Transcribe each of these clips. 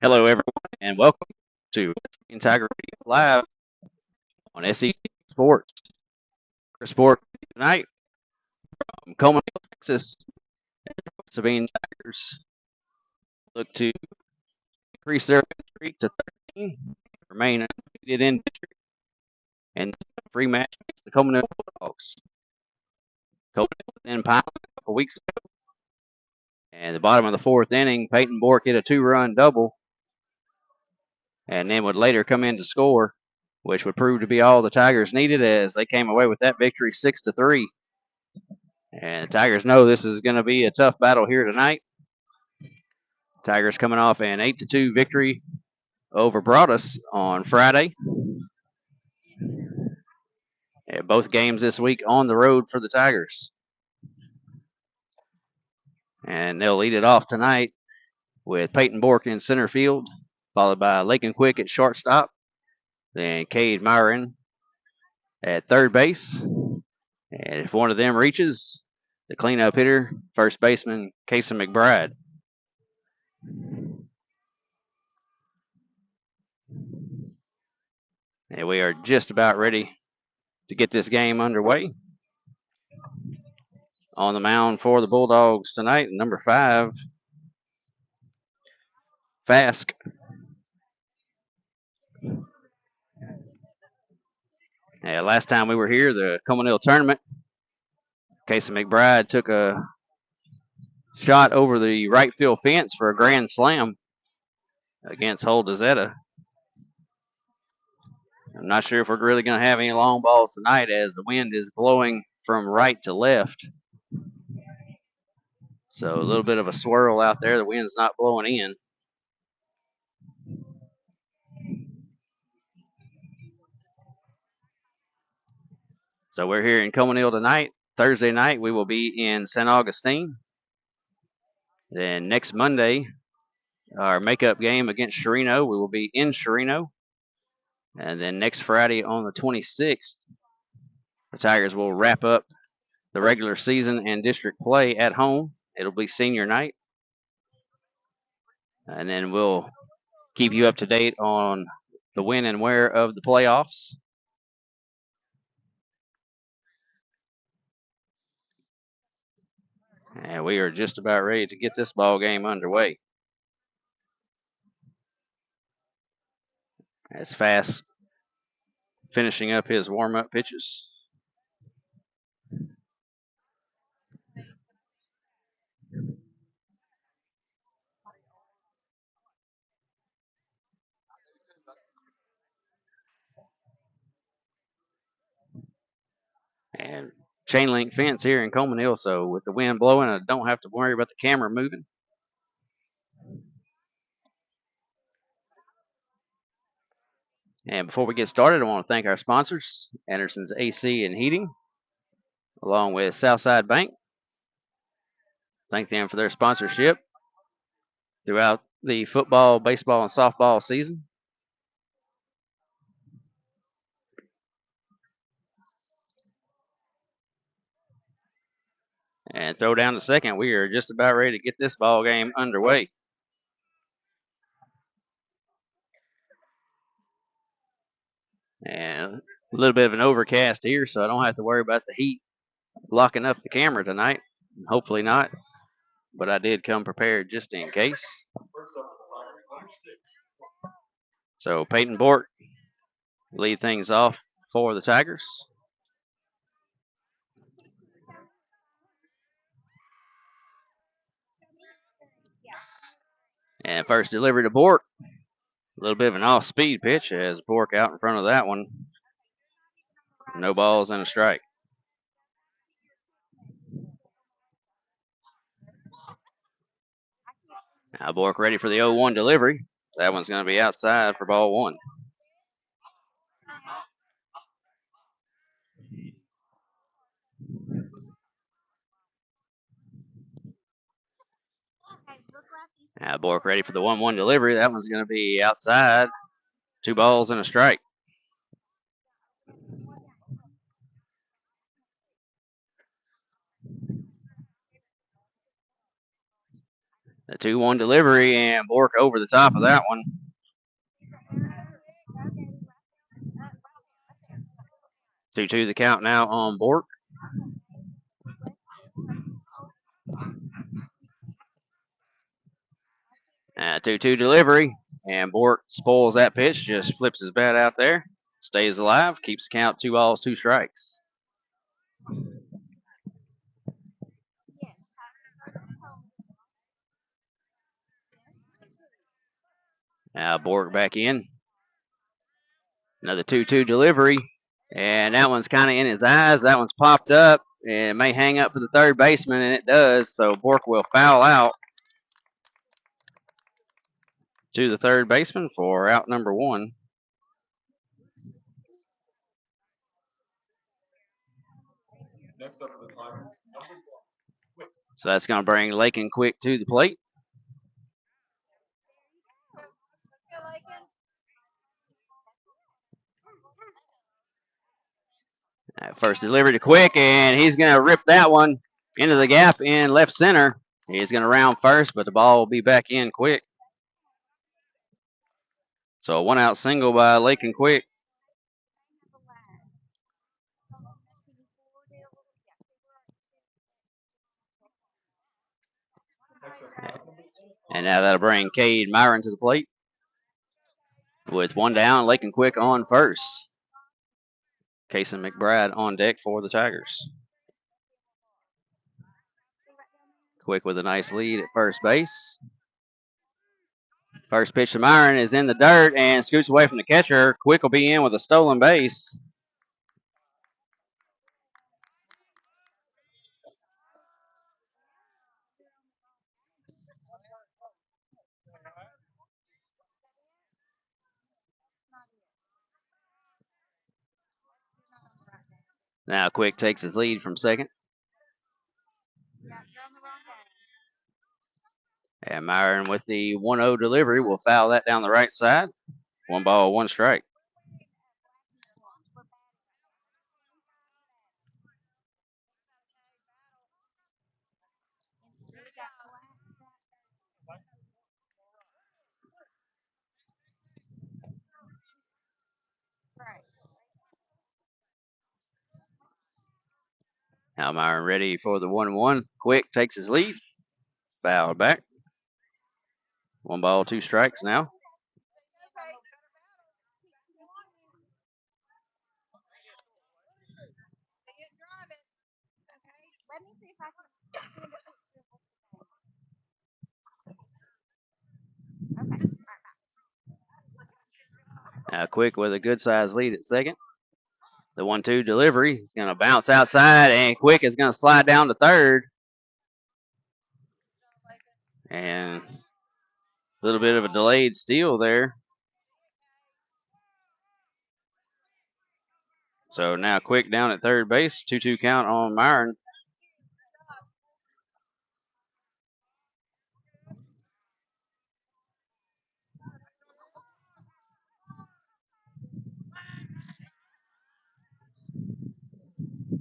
Hello, everyone, and welcome to Tiger Radio Live on SEC Sports. For sport tonight from Colmesneil, Texas, Sabine Tigers look to increase their win streak to 13, remain undefeated in district, and free match against the Colmesneil Bulldogs. Colmesneil was in Pilot a couple weeks ago, and the bottom of the fourth inning, Peyton Bork hit a two-run double, and then would later come in to score, which would prove to be all the Tigers needed as they came away with that victory 6-3. And the Tigers know this is going to be a tough battle here tonight. Tigers coming off an 8-2 victory over Broadus on Friday. And both games this week on the road for the Tigers. And they'll lead it off tonight with Peyton Bork in center field, followed by Lakin Quick at shortstop, then Cade Myron at third base. And if one of them reaches, the cleanup hitter, first baseman Casey McBride. And we are just about ready to get this game underway. On the mound for the Bulldogs tonight, number 5, Fask. Last time we were here, the Colmesneil tournament, Casey McBride took a shot over the right field fence for a grand slam against Hull Dezetta. I'm not sure if we're really going to have any long balls tonight as the wind is blowing from right to left. So a little bit of a swirl out there. The wind's not blowing in. So we're here in Colmesneil tonight. Thursday night, we will be in St. Augustine. Then next Monday, our makeup game against Chirino, we will be in Chirino. And then next Friday on the 26th, the Tigers will wrap up the regular season and district play at home. It'll be senior night. And then we'll keep you up to date on the when and where of the playoffs. And we are just about ready to get this ball game underway. As Fast finishing up his warm-up pitches. And chain link fence here in Colmesneil, so with the wind blowing, I don't have to worry about the camera moving. And before we get started, I want to thank our sponsors, Anderson's AC and Heating, along with Southside Bank. Thank them for their sponsorship throughout the football, baseball, and softball season. And throw down the second. We are just about ready to get this ball game underway. And a little bit of an overcast here, so I don't have to worry about the heat locking up the camera tonight. Hopefully not, but I did come prepared just in case. So Peyton Bork lead things off for the Tigers. And first delivery to Bork. A little bit of an off-speed pitch as Bork out in front of that one. No balls and a strike. Now Bork ready for the 0-1 delivery. That one's going to be outside for ball one. Now Bork ready for the 1-1 delivery. That one's going to be outside. 2 balls and a strike. The 2-1 delivery, and Bork over the top of that one. 2-2 the count now on Bork. And 2-2 delivery, and Bork spoils that pitch, just flips his bat out there, stays alive, keeps the count 2 balls, 2 strikes. Now Bork back in. Another 2-2 delivery, and that one's kind of in his eyes. That one's popped up, and it may hang up for the third baseman, and it does, so Bork will foul out to the third baseman for out number 1. So that's going to bring Lakin Quick to the plate. First delivery to Quick, and he's going to rip that one into the gap in left center. He's going to round first, but the ball will be back in Quick. So a 1-out single by Lakin Quick. And now that'll bring Cade Myron to the plate. With 1 down, Lakin Quick on first. Kason McBride on deck for the Tigers. Quick with a nice lead at first base. First pitch to Myron is in the dirt and scoots away from the catcher. Quick will be in with a stolen base. Now Quick takes his lead from second. And Myron with the 1-0 delivery will foul that down the right side. 1 ball, 1 strike. Now Myron ready for the 1-1. Quick takes his lead. Fouled back. 1 ball, 2 strikes now. Now Quick with a good sized lead at second. The 1-2 delivery is going to bounce outside, and Quick is going to slide down to third. And a little bit of a delayed steal there. So now Quick down at third base. 2-2 count on Myron.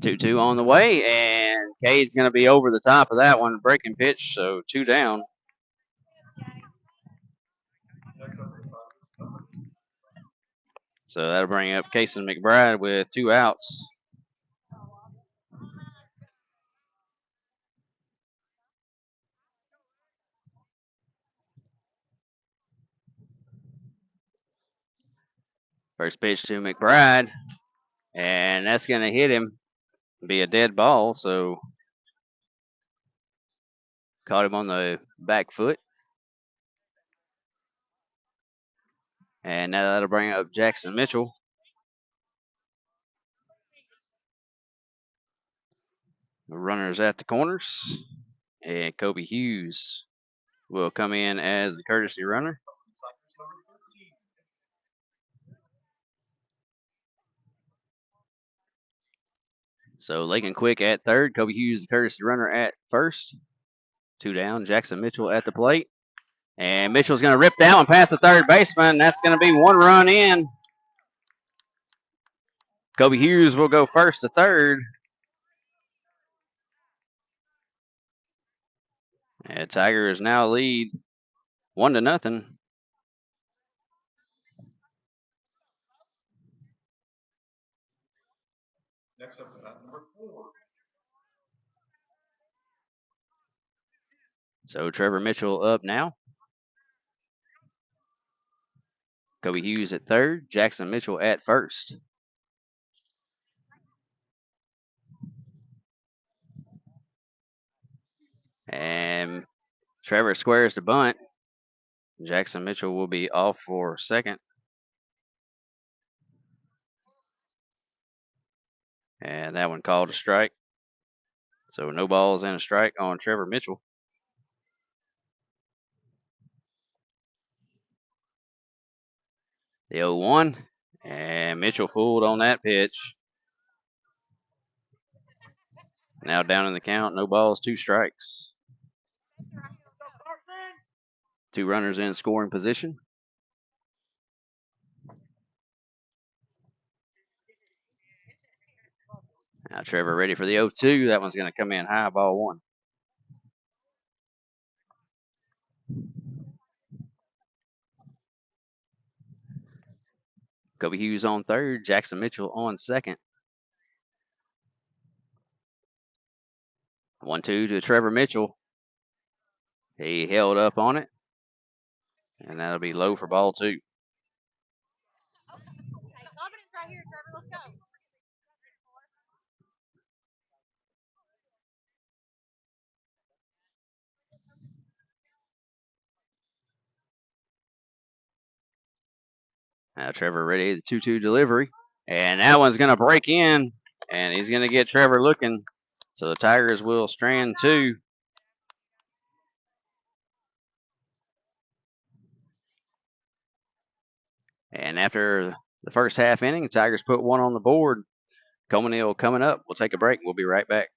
Two on the way, and Cade's going to be over the top of that one. Breaking pitch, so 2 down. So that'll bring up Kason McBride with 2 outs. First pitch to McBride, and that's going to hit him. Be a dead ball, so caught him on the back foot. And now that'll bring up Jackson Mitchell. The runners at the corners. And Kobe Hughes will come in as the courtesy runner. So Lakin Quick at third. Kobe Hughes, the courtesy runner, at first. 2 down. Jackson Mitchell at the plate. And Mitchell's going to rip that one past the third baseman. That's going to be 1 run in. Kobe Hughes will go first to third. And Tigers now lead 1-0. Next up, number 4. So Trevor Mitchell up now. Kobe Hughes at third. Jackson Mitchell at first. And Trevor squares the bunt. Jackson Mitchell will be off for second. And that one called a strike. So no balls and a strike on Trevor Mitchell. The 0-1. And Mitchell fooled on that pitch. Now down in the count, no balls, 2 strikes. 2 runners in scoring position. Now Trevor ready for the 0-2. That one's going to come in high, ball 1. Kobe Hughes on third. Jackson Mitchell on second. 1-2 to Trevor Mitchell. He held up on it. And that'll be low for ball 2. Now Trevor ready, the 2-2 delivery. And that one's going to break in. And he's going to get Trevor looking. So the Tigers will strand 2. And after the first half inning, the Tigers put 1 on the board. Colmesneil coming up. We'll take a break. We'll be right back.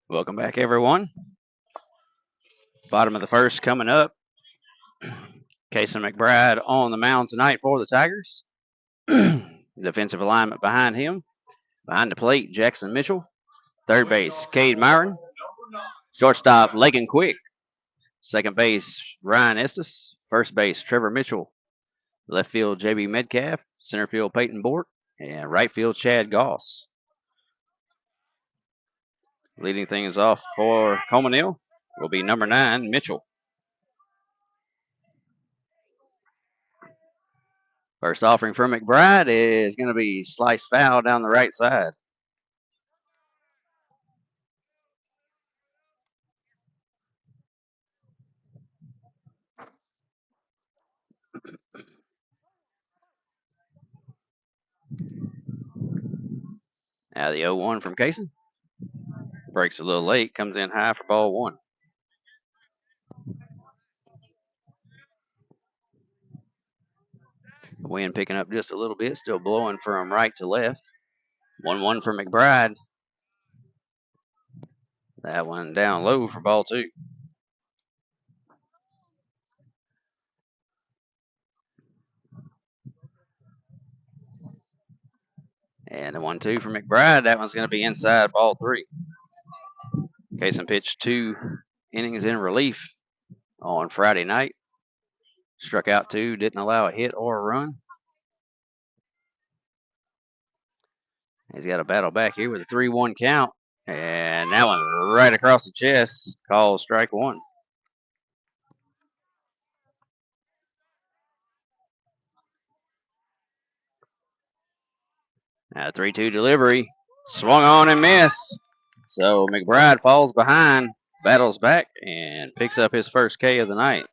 Welcome back, everyone. Bottom of the first coming up. Kason McBride on the mound tonight for the Tigers. Defensive alignment behind him. Behind the plate, Jackson Mitchell. Third base, Cade Myron. Shortstop, Lakin Quick. Second base, Ryan Estes. First base, Trevor Mitchell. Left field, J.B. Metcalf. Center field, Peyton Bort. And right field, Chad Goss. Leading things off for Colmesneil will be number 9, Mitchell. First offering for McBride is going to be sliced foul down the right side. Now the 0-1 from Kaysen. Breaks a little late, comes in high for ball one. The wind picking up just a little bit, still blowing from right to left. 1-1 for McBride. That one down low for ball two. And the 1-2 for McBride. That one's going to be inside ball three. Kaysen pitched 2 innings in relief on Friday night. Struck out 2, didn't allow a hit or a run. He's got a battle back here with a 3-1 count. And that one right across the chest. Called strike one. Now 3-2 delivery. Swung on and missed. So McBride falls behind, battles back, and picks up his first K of the night.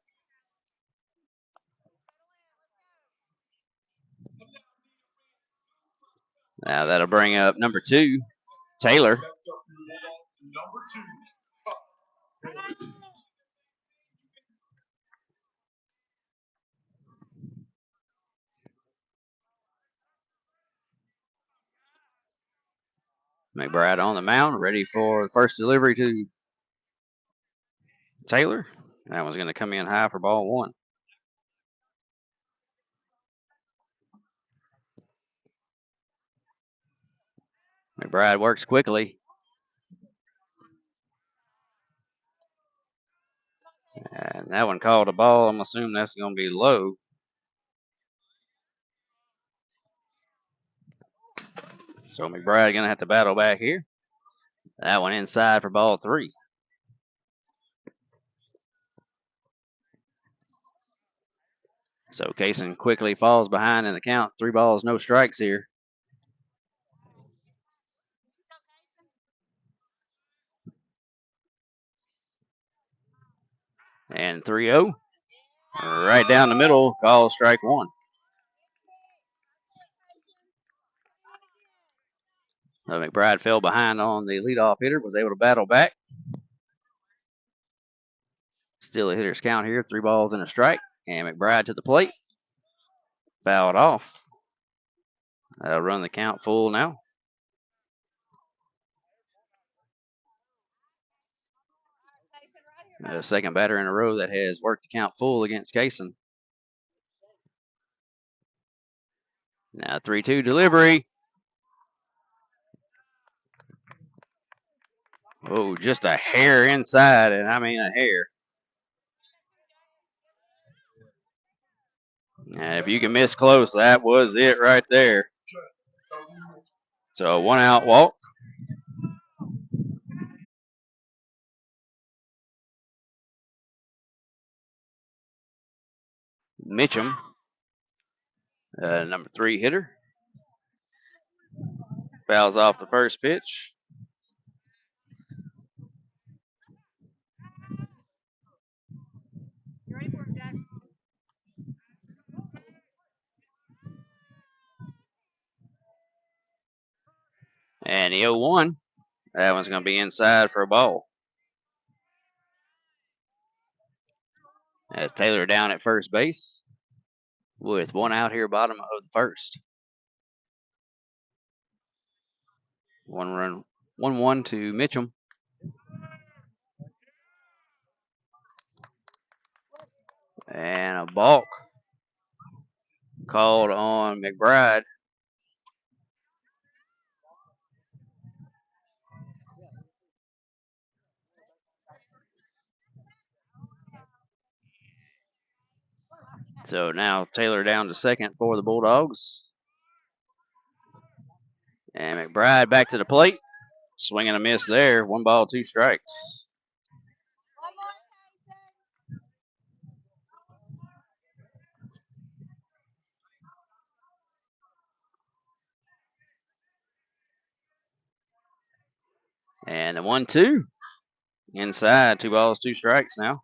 Now that'll bring up number 2, Taylor. McBride on the mound, ready for the first delivery to Taylor. That one's going to come in high for ball one. McBride works quickly. And that one called a ball. I'm assuming that's going to be low. So McBride going to have to battle back here. That one inside for ball three. So Kaysen quickly falls behind in the count. 3 balls, no strikes here. And 3-0. Right down the middle, call strike one. So McBride fell behind on the leadoff hitter, was able to battle back. Still a hitter's count here, 3 balls and a strike. And McBride to the plate. Fouled off. That'll run the count full now. The second batter in a row that has worked the count full against Kaysen. Now 3-2 delivery. Oh, just a hair inside, and I mean a hair. And if you can miss close, that was it right there. So 1 out walk. Mitchum, number 3 hitter. Fouls off the first pitch. You ready for him, Jack? And the 0-1. That one's going to be inside for a ball. As Taylor down at first base with 1 out here, bottom of the first. 1 run, 1-1 to Mitchum. And a balk called on McBride. So now Taylor down to second for the Bulldogs. And McBride back to the plate. Swing and a miss there. 1 ball, 2 strikes. And the 1-2. Inside, 2 balls, 2 strikes now.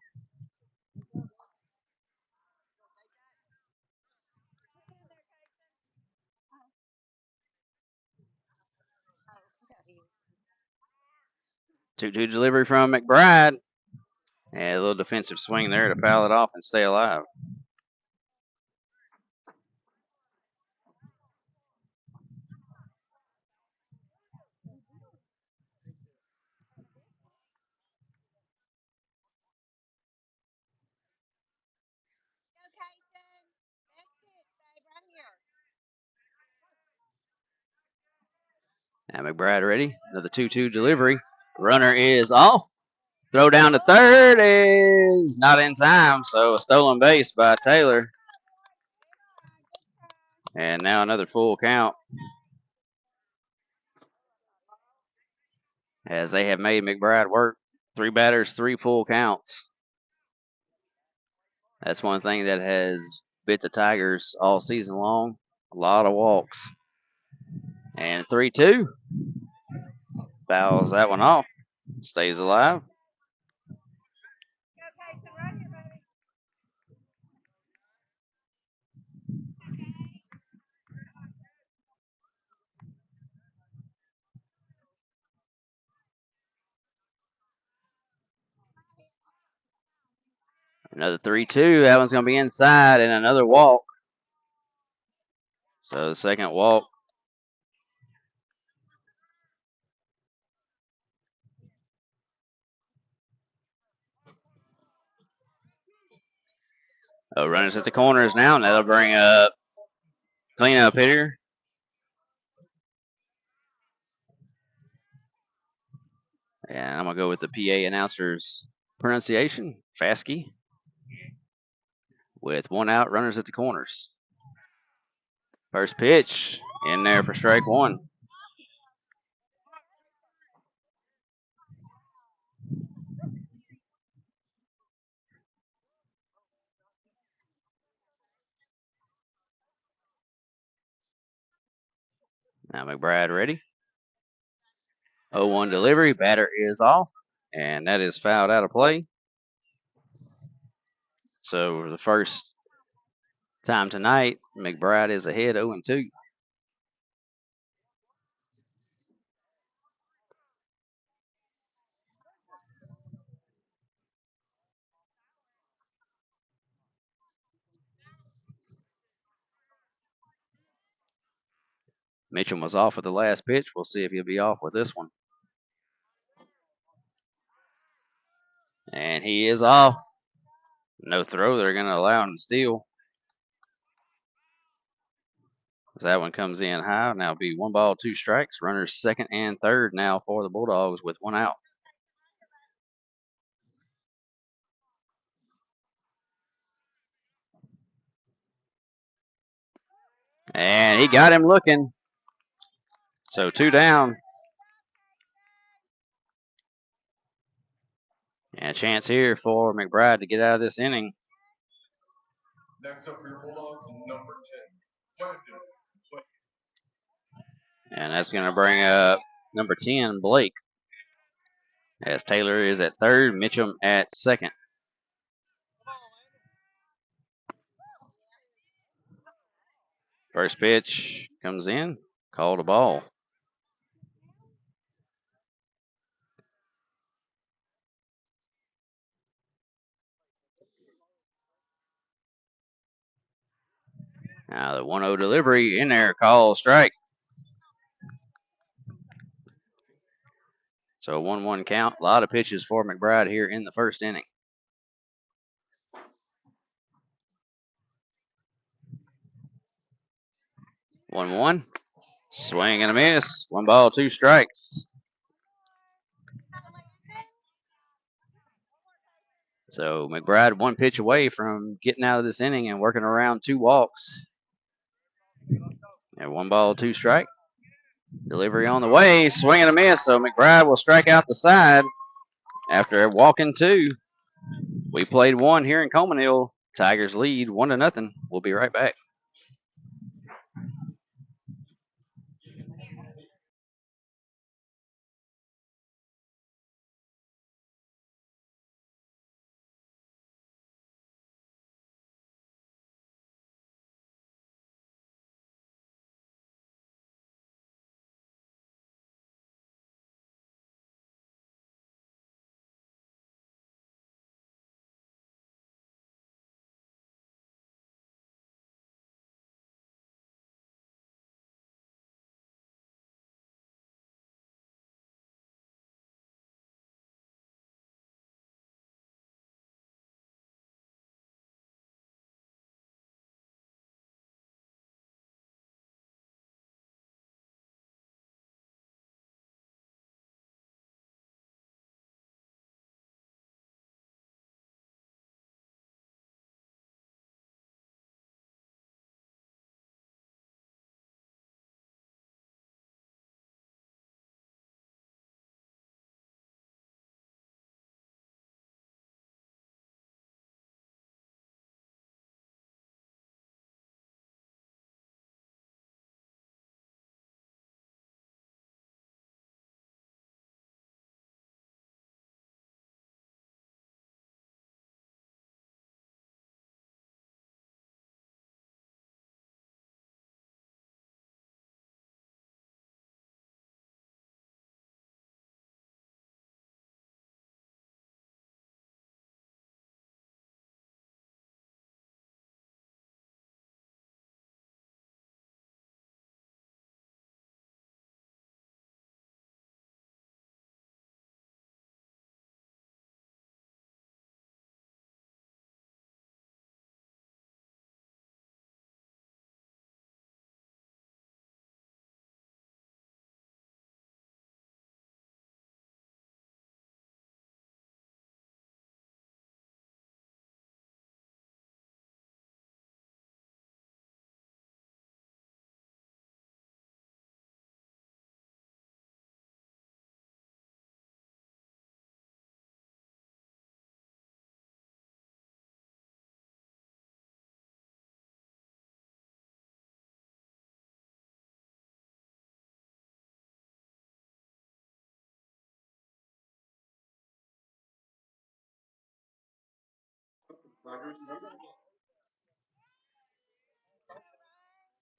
2-2 delivery from McBride. And a little defensive swing there to foul it off and stay alive. Now McBride ready. Another 2-2 delivery. Runner is off. Throw down to third is not in time, so a stolen base by Taylor. And now another full count, as they have made McBride work. 3 batters, 3 full counts. That's one thing that has bit the Tigers all season long. A lot of walks. And 3-2. Fouls that one off. Stays alive. Another 3-2. That one's going to be inside, and another walk. So the second walk. Oh, runners at the corners now, and that'll bring up cleanup hitter. And I'm going to go with the PA announcer's pronunciation, Fasky, with 1 out, runners at the corners. First pitch in there for strike 1. Now McBride ready. 0-1 delivery. Batter is off, and that is fouled out of play. So for the first time tonight, McBride is ahead 0-2. Mitchum was off with the last pitch. We'll see if he'll be off with this one. And he is off. No throw. They're going to allow him to steal. As that one comes in high. Now be 1 ball, 2 strikes. Runners second and third now for the Bulldogs with 1 out. And he got him looking. So 2 down. And a chance here for McBride to get out of this inning. Next up for your Bulldogs, number 10. And that's going to bring up number 10, Blake. As Taylor is at third, Mitchum at second. First pitch comes in, called a ball. Now the 1-0 delivery in there, call strike. So 1-1 count. A lot of pitches for McBride here in the first inning. 1-1. Swing and a miss. 1 ball, 2 strikes. So McBride 1 pitch away from getting out of this inning and working around 2 walks. And 1 ball, 2 strike. Delivery on the way. Swing and a miss. So McBride will strike out the side after walking 2. We played 1 here in Colmesneil. Tigers lead 1-0. We'll be right back.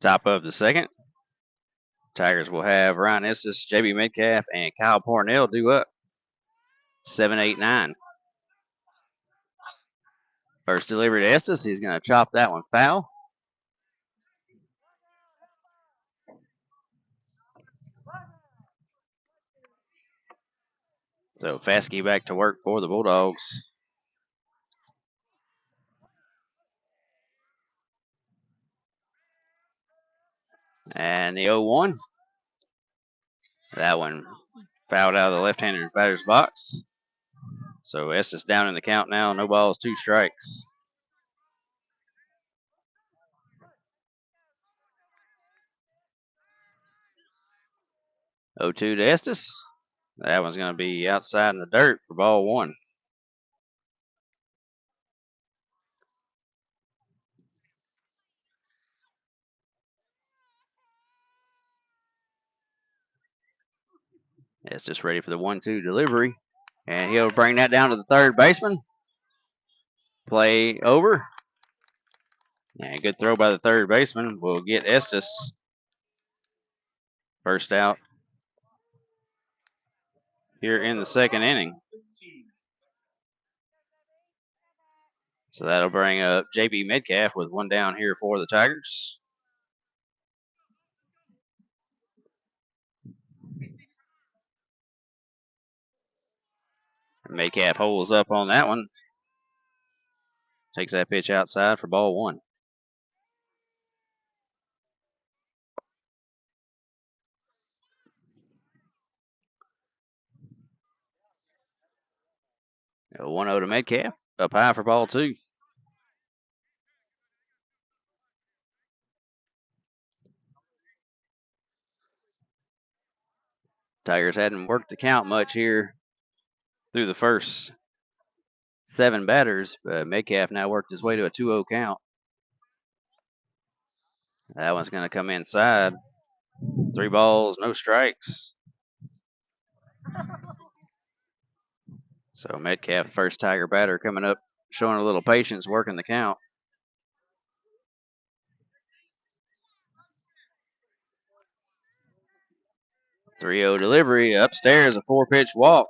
Top of the second. Tigers will have Ryan Estes, JB Metcalf, and Kyle Parnell due up. 7-8-9. First delivery to Estes. He's going to chop that one foul. So Faskey back to work for the Bulldogs. And the 0-1. That one fouled out of the left-hander batter's box. So Estes down in the count now. No balls, 2 strikes. 0-2 to Estes. That one's going to be outside in the dirt for ball 1. Estes ready for the 1-2 delivery. And he'll bring that down to the third baseman. Play over. And good throw by the third baseman will get Estes. First out here in the second inning. So that'll bring up JB Metcalf with one down here for the Tigers. Metcalf holds up on that one. Takes that pitch outside for ball 1. A 1-0 to Metcalf. Up high for ball 2. Tigers hadn't worked the count much here through the first 7 batters, but Metcalf now worked his way to a 2-0 count. That one's going to come inside. 3 balls, no strikes. So Metcalf, first Tiger batter coming up, showing a little patience, working the count. .30 delivery upstairs, a 4-pitch walk.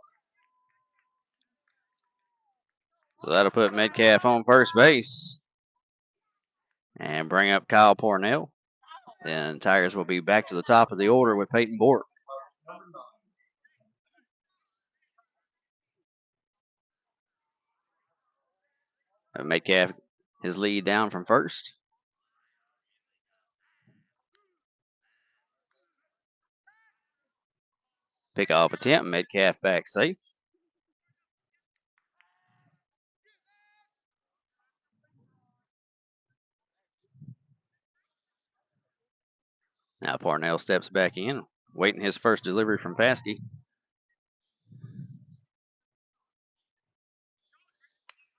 So that'll put Metcalf on first base and bring up Kyle Parnell. Then Tigers will be back to the top of the order with Peyton Bork. Metcalf his lead down from first. Pickoff attempt, Metcalf back safe. Now Parnell steps back in, waiting his first delivery from Paskey.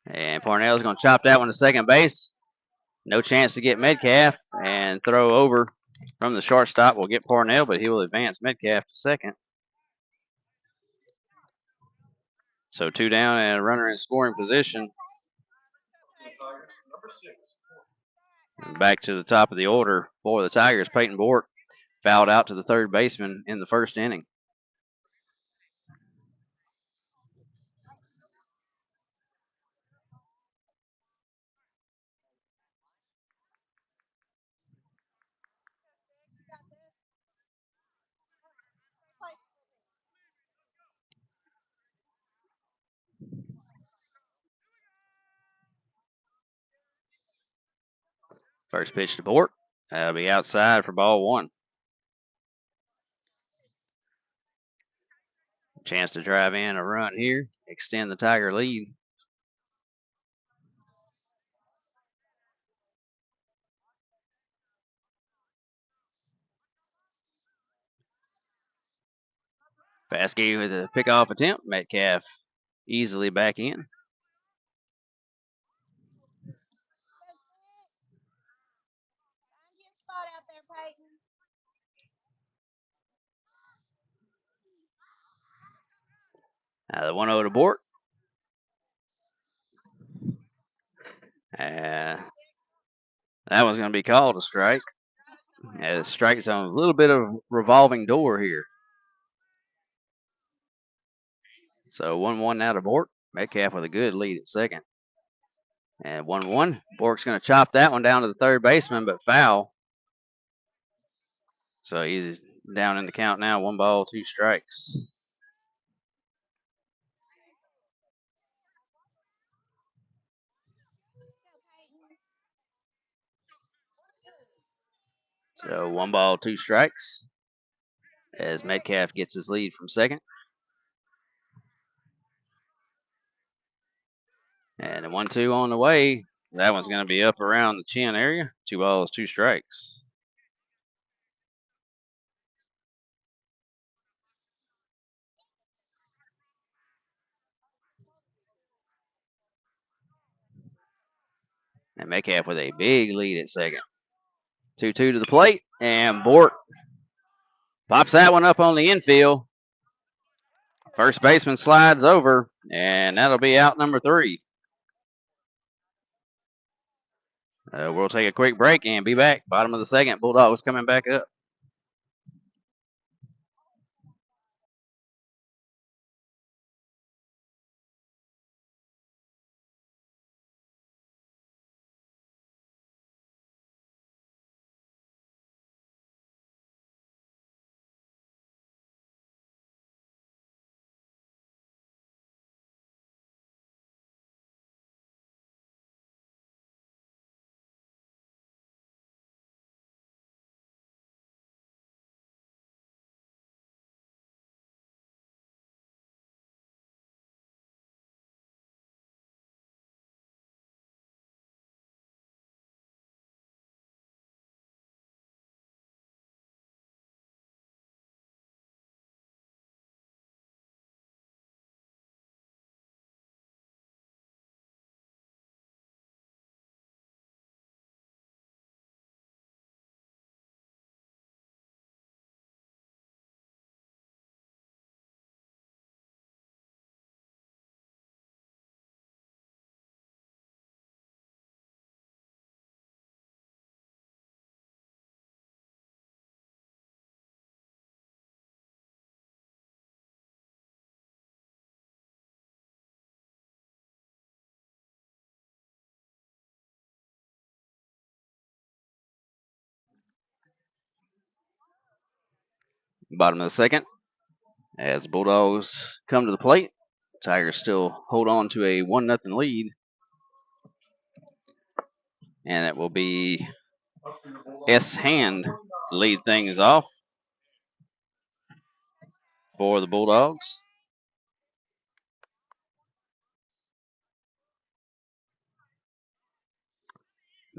And Parnell's going to chop that one to second base. No chance to get Metcalf, and throw over from the shortstop will get Parnell, but he will advance Metcalf to second. So 2 down and a runner in scoring position. Back to the top of the order for the Tigers. Peyton Bork fouled out to the third baseman in the first inning. First pitch to Bork. That'll be outside for ball 1. Chance to drive in a run here, extend the Tiger lead. Faskey with a pickoff attempt. Metcalf easily back in. Now the 1-0 to Bork. That one's going to be called a strike. As strikes on a little bit of revolving door here. So 1-1 now to Bork. Metcalf with a good lead at second. And 1-1. Bork's going to chop that one down to the third baseman, but foul. So he's down in the count now. 1 ball, 2 strikes. So 1 ball, 2 strikes as Metcalf gets his lead from second. And a 1-2 on the way. That one's going to be up around the chin area. 2 balls, 2 strikes. And Metcalf with a big lead at second. 2-2 to the plate, and Bork pops that one up on the infield. First baseman slides over, and that'll be out number 3. We'll take a quick break and be back. Bottom of the second, Bulldogs coming back up. Bottom of the second, as the Bulldogs come to the plate. Tigers still hold on to a 1-0 lead. And it will be S. Hand to lead things off for the Bulldogs.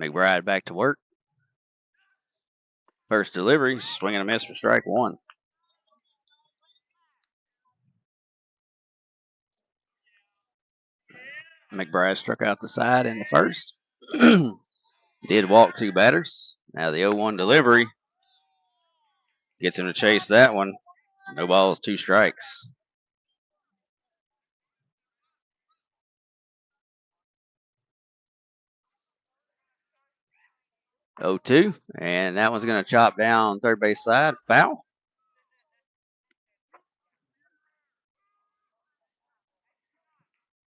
McBride back to work. First delivery, swing and a miss for strike 1. McBride struck out the side in the first. Did walk 2 batters. Now the 0-1 delivery gets him to chase that one. No balls, 2 strikes. 0-2, and that one's going to chop down third base side. Foul.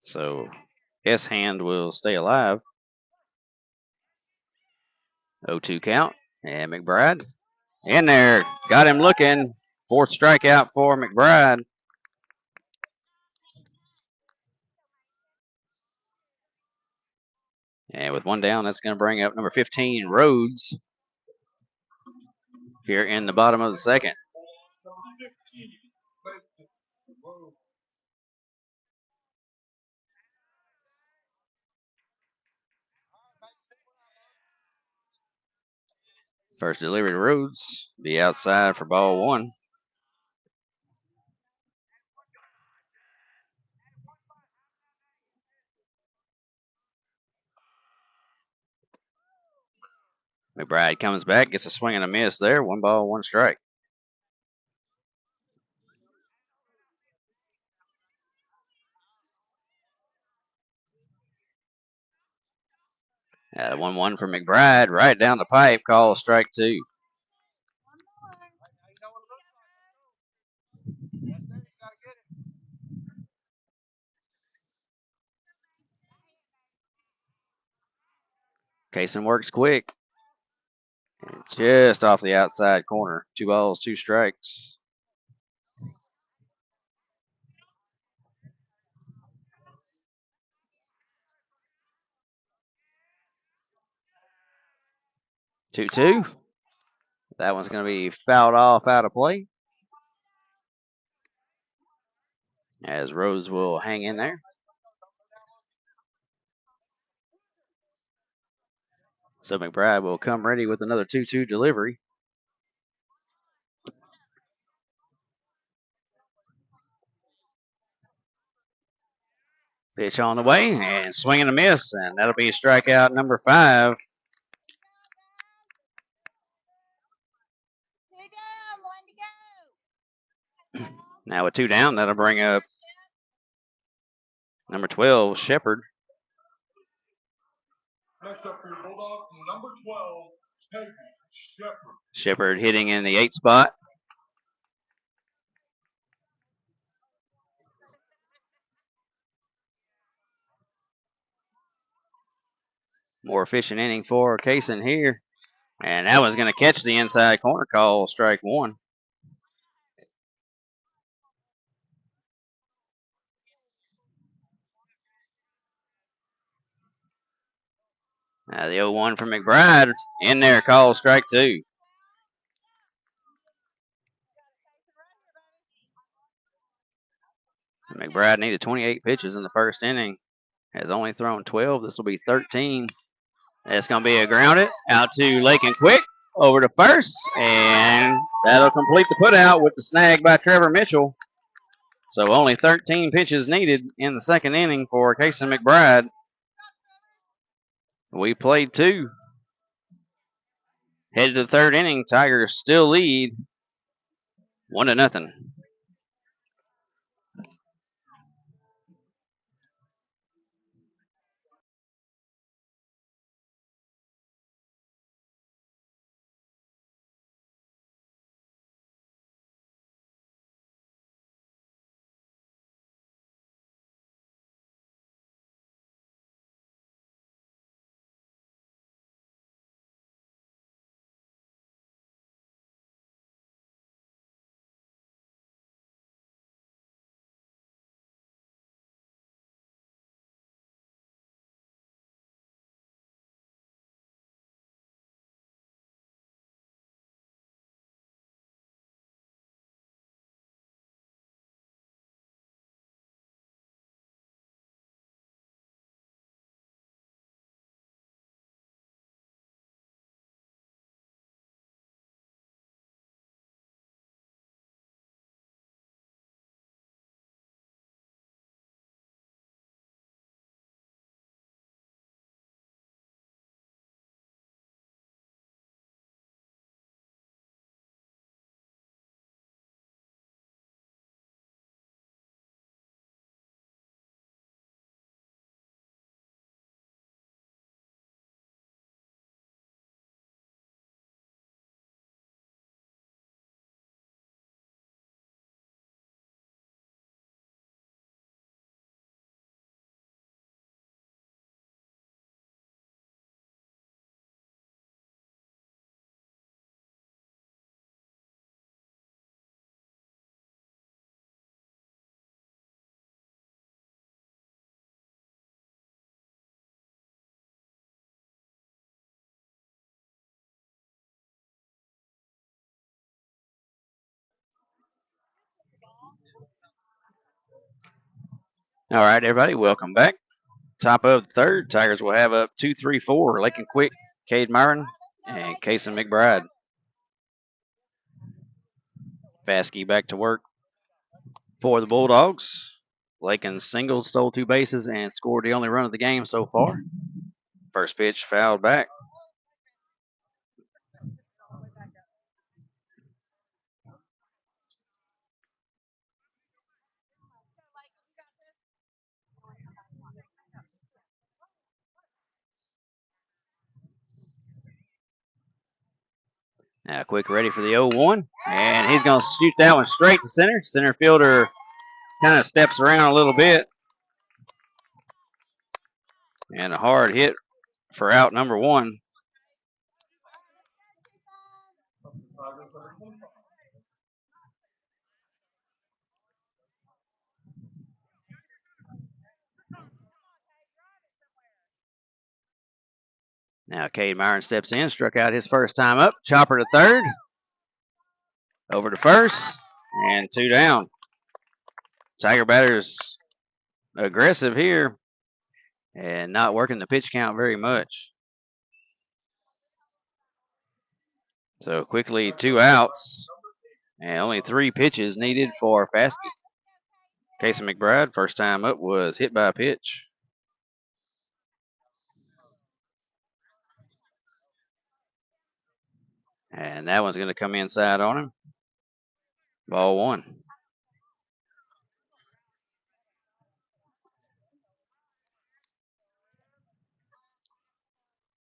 So S. Hand will stay alive. 0-2 count, and McBride in there. Got him looking. 4th strikeout for McBride. And with 1 down, that's going to bring up number 15, Rhodes, here in the bottom of the second. First delivery to Rhodes. Be outside for ball 1. McBride comes back, gets a swing and a miss there. 1 ball, 1 strike. 1-1 for McBride, right down the pipe, call strike 2. Kaysen works quick. And just off the outside corner. 2 balls, 2 strikes. Two. That one's going to be fouled off out of play. As Rose will hang in there. So McBride will come ready with another 2-2 delivery. Pitch on the way and swing and a miss, and that'll be strikeout number 5. Now with 2 down, that'll bring up number 12, Shepard. Next up for your Bulldogs, number 12, Peggy Shepard. Shepard hitting in the 8 spot. More efficient inning for Kaysen here. And that was going to catch the inside corner, call strike 1. Now the 0-1 from McBride in there, call strike 2. McBride needed 28 pitches in the first inning. Has only thrown 12. This will be 13. It's going to be a grounded out to Lakin Quick over to first, and that'll complete the putout with the snag by Trevor Mitchell. So only 13 pitches needed in the second inning for Kaysen McBride. We played 2. Headed to the third inning, Tigers still lead 1-0. All right, everybody, welcome back. Top of the third, Tigers will have up 2-3-4. Lakin Quick, Cade Myron, and Kaysen McBride. Fasky back to work for the Bulldogs. Lakin singled, stole 2 bases, and scored the only run of the game so far. First pitch fouled back. Now, quick ready for the 0-1. And he's going to shoot that one straight to center. Center fielder kind of steps around a little bit. And a hard hit for out number 1. Now Cade Myron steps in, struck out his first time up. Chopper to third. Over to first. And 2 down. Tiger batters aggressive here and not working the pitch count very much. So quickly 2 outs and only 3 pitches needed for Faskey. Casey McBride, first time up, was hit by a pitch. And that one's going to come inside on him. Ball 1.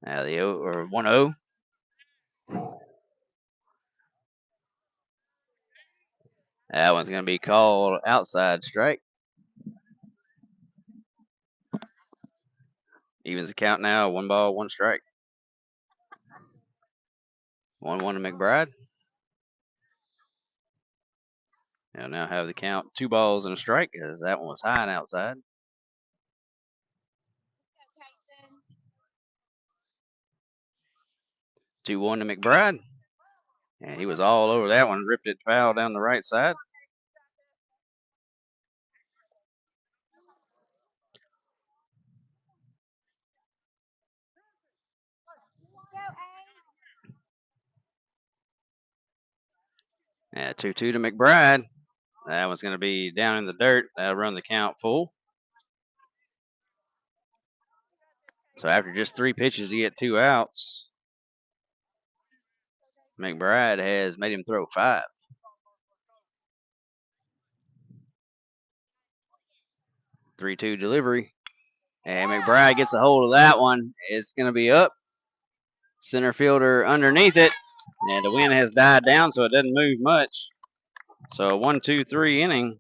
Now the 1-0. That one's going to be called outside strike. Evens the count now, 1 ball, 1 strike. 1-1 to McBride. They'll now have the count 2 balls and a strike as that one was high and outside. 2-1 to McBride. And he was all over that one, ripped it foul down the right side. Yeah, 2-2 to McBride. That one's going to be down in the dirt. That'll run the count full. So after just 3 pitches to get 2 outs, McBride has made him throw 5. 3-2 delivery. And McBride gets a hold of that one. It's going to be up. Center fielder underneath it. And the wind has died down, so it doesn't move much. So a 1-2-3 inning.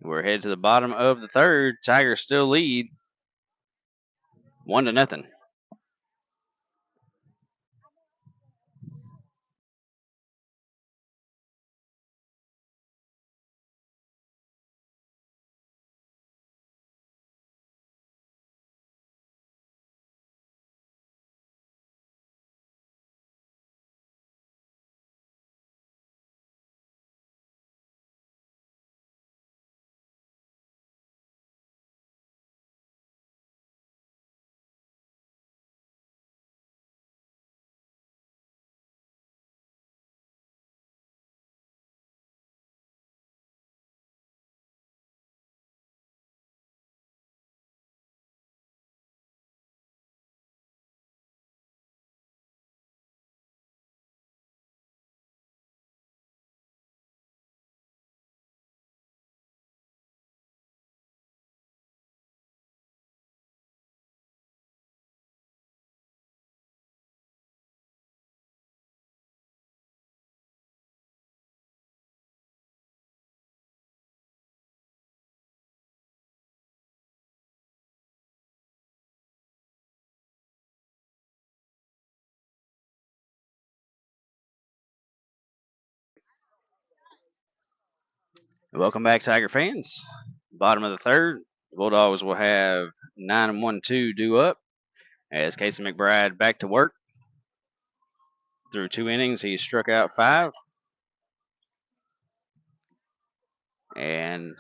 We're headed to the bottom of the 3rd. Tigers still lead 1-0. Welcome back, Tiger fans. Bottom of the 3rd. The Bulldogs will have 9-1-2 due up as Casey McBride back to work. Through 2 innings, he struck out 5. And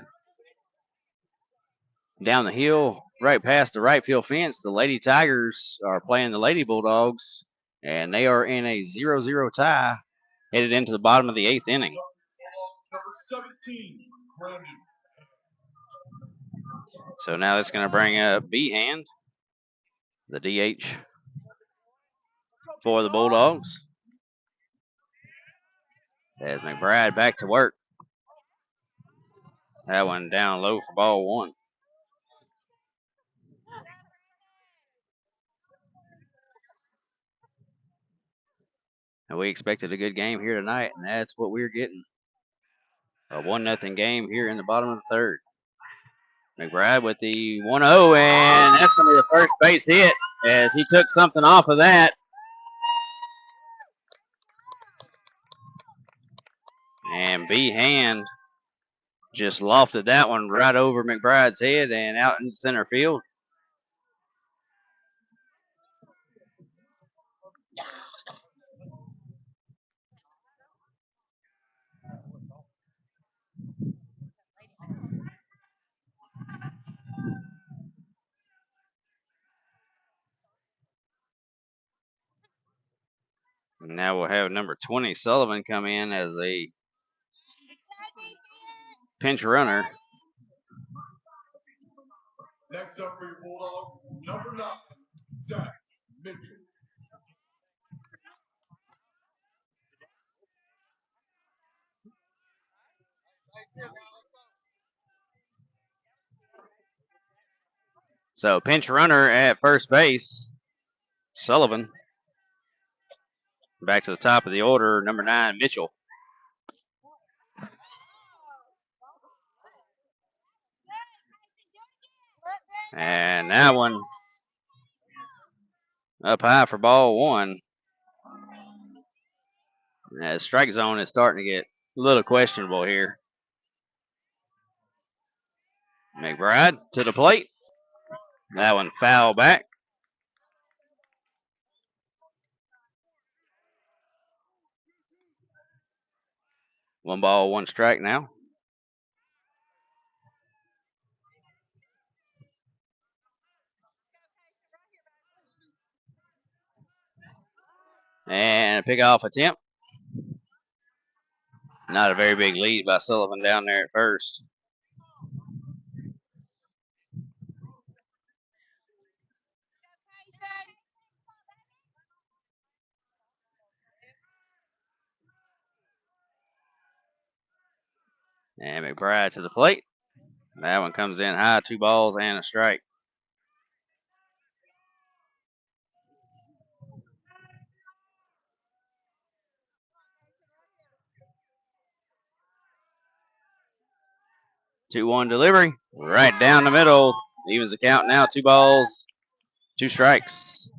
down the hill, right past the right field fence, the Lady Tigers are playing the Lady Bulldogs, and they are in a 0-0 tie headed into the bottom of the 8th inning. Number 17, Brandon. So now that's going to bring up Behan, the DH for the Bulldogs. As McBride back to work. That one down low for ball 1. And we expected a good game here tonight, and that's what we're getting. A 1-0 game here in the bottom of the third. McBride with the 1-0, and that's going to be the first base hit as he took something off of that. And B. Hand just lofted that one right over McBride's head and out in center field. And now we'll have number 20, Sullivan, come in as a pinch runner. Next up for your Bulldogs, number 9, Zach Mitchell. So pinch runner at first base, Sullivan. Back to the top of the order, number 9, Mitchell. And that one up high for ball 1. The strike zone is starting to get a little questionable here. McBride to the plate. That one foul back. 1 ball, 1 strike now. And a pickoff attempt. Not a very big lead by Sullivan down there at first. And McBride to the plate. That one comes in high, 2 balls and a strike. Two-one delivery, right down the middle. Evens the count now, 2 balls, 2 strikes.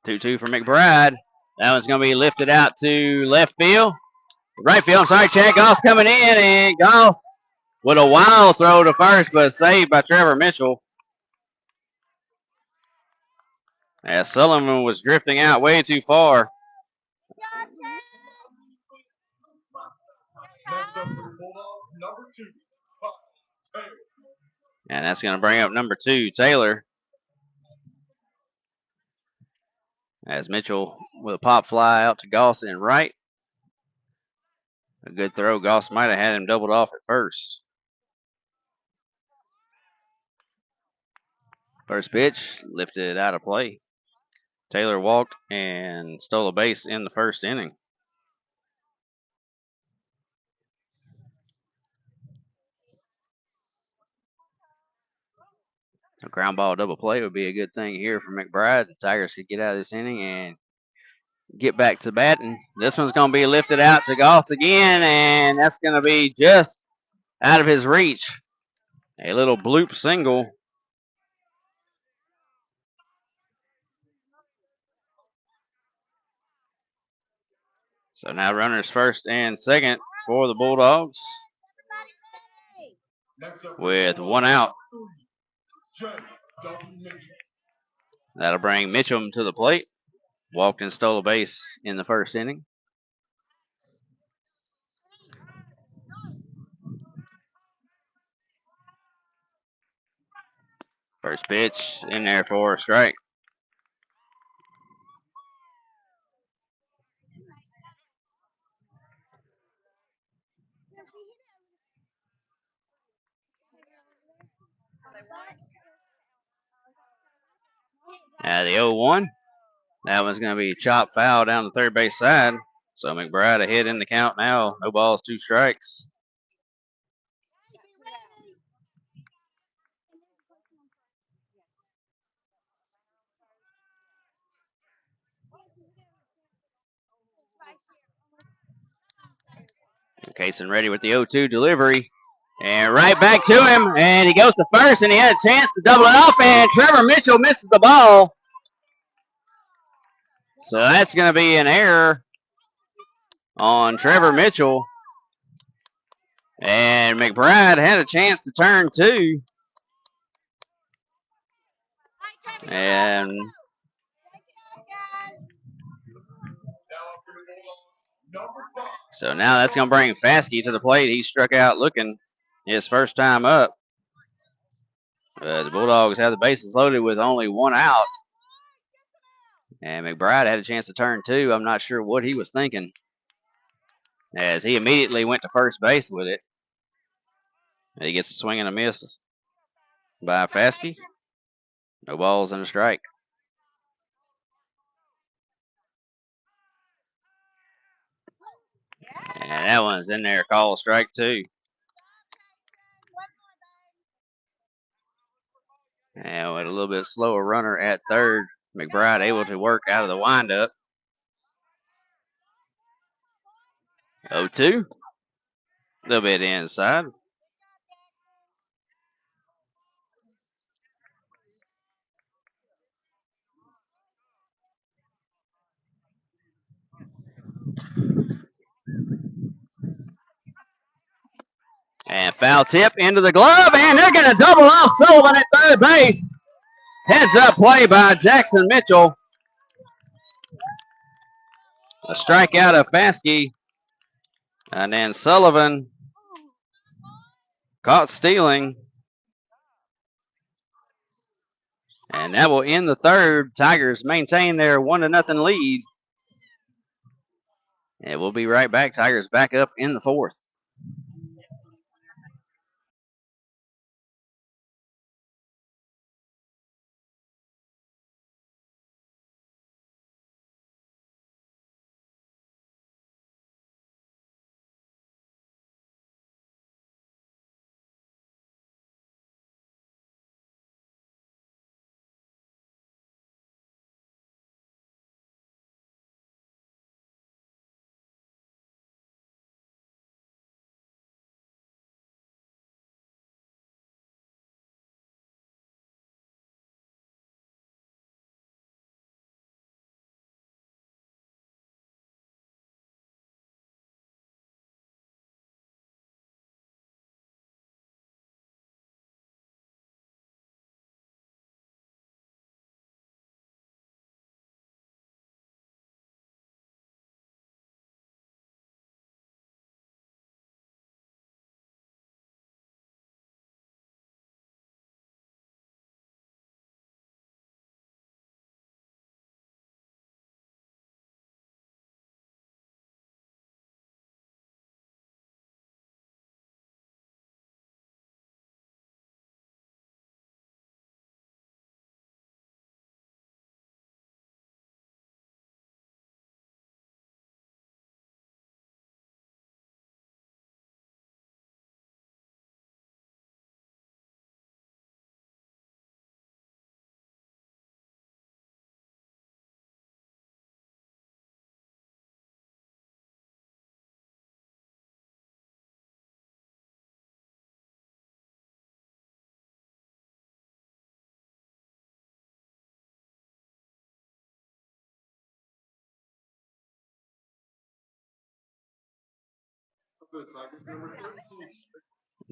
Two for McBride. That one's going to be lifted out to left field. Right field, I'm sorry, Chad Goss coming in, and Goss with a wild throw to first, but saved by Trevor Mitchell. As Sullivan was drifting out way too far. Next up for your Bulldogs, number 2, Taylor. And that's going to bring up number 2, Taylor. As Mitchell with a pop fly out to Goss in right. A good throw. Goss might have had him doubled off at first. First pitch, lifted out of play. Taylor walked and stole a base in the first inning. So ground ball double play would be a good thing here for McBride. The Tigers could get out of this inning and get back to batting. This one's going to be lifted out to Goss again, and that's going to be just out of his reach. A little bloop single. So now runners first and second for the Bulldogs with 1 out. That'll bring Mitchum to the plate. Walked and stole a base in the first inning. First pitch in there for a strike. The 0-1. That one's going to be chopped foul down the third base side. So McBride ahead in the count now. No balls, 2 strikes. Kaysen ready with the 0-2 delivery. And right back to him. And he goes to first, and he had a chance to double it off. And Trevor Mitchell misses the ball. So that's going to be an error on Trevor Mitchell. And McBride had a chance to turn 2. And so now that's going to bring Faskey to the plate. He struck out looking his first time up. The Bulldogs have the bases loaded with only 1 out. And McBride had a chance to turn 2. I'm not sure what he was thinking, as he immediately went to first base with it. He gets a swing and a miss by Faskey. No balls and a strike. And that one's in there. Call strike 2. And with a little bit slower runner at third, McBride able to work out of the windup. 0-2. A little bit inside. And foul tip into the glove, and they're going to double off Sullivan at third base. Heads up play by Jackson Mitchell. A strikeout of Faskey. And then Sullivan caught stealing. And that will end the third. Tigers maintain their 1-0 lead. And we'll be right back. Tigers back up in the fourth.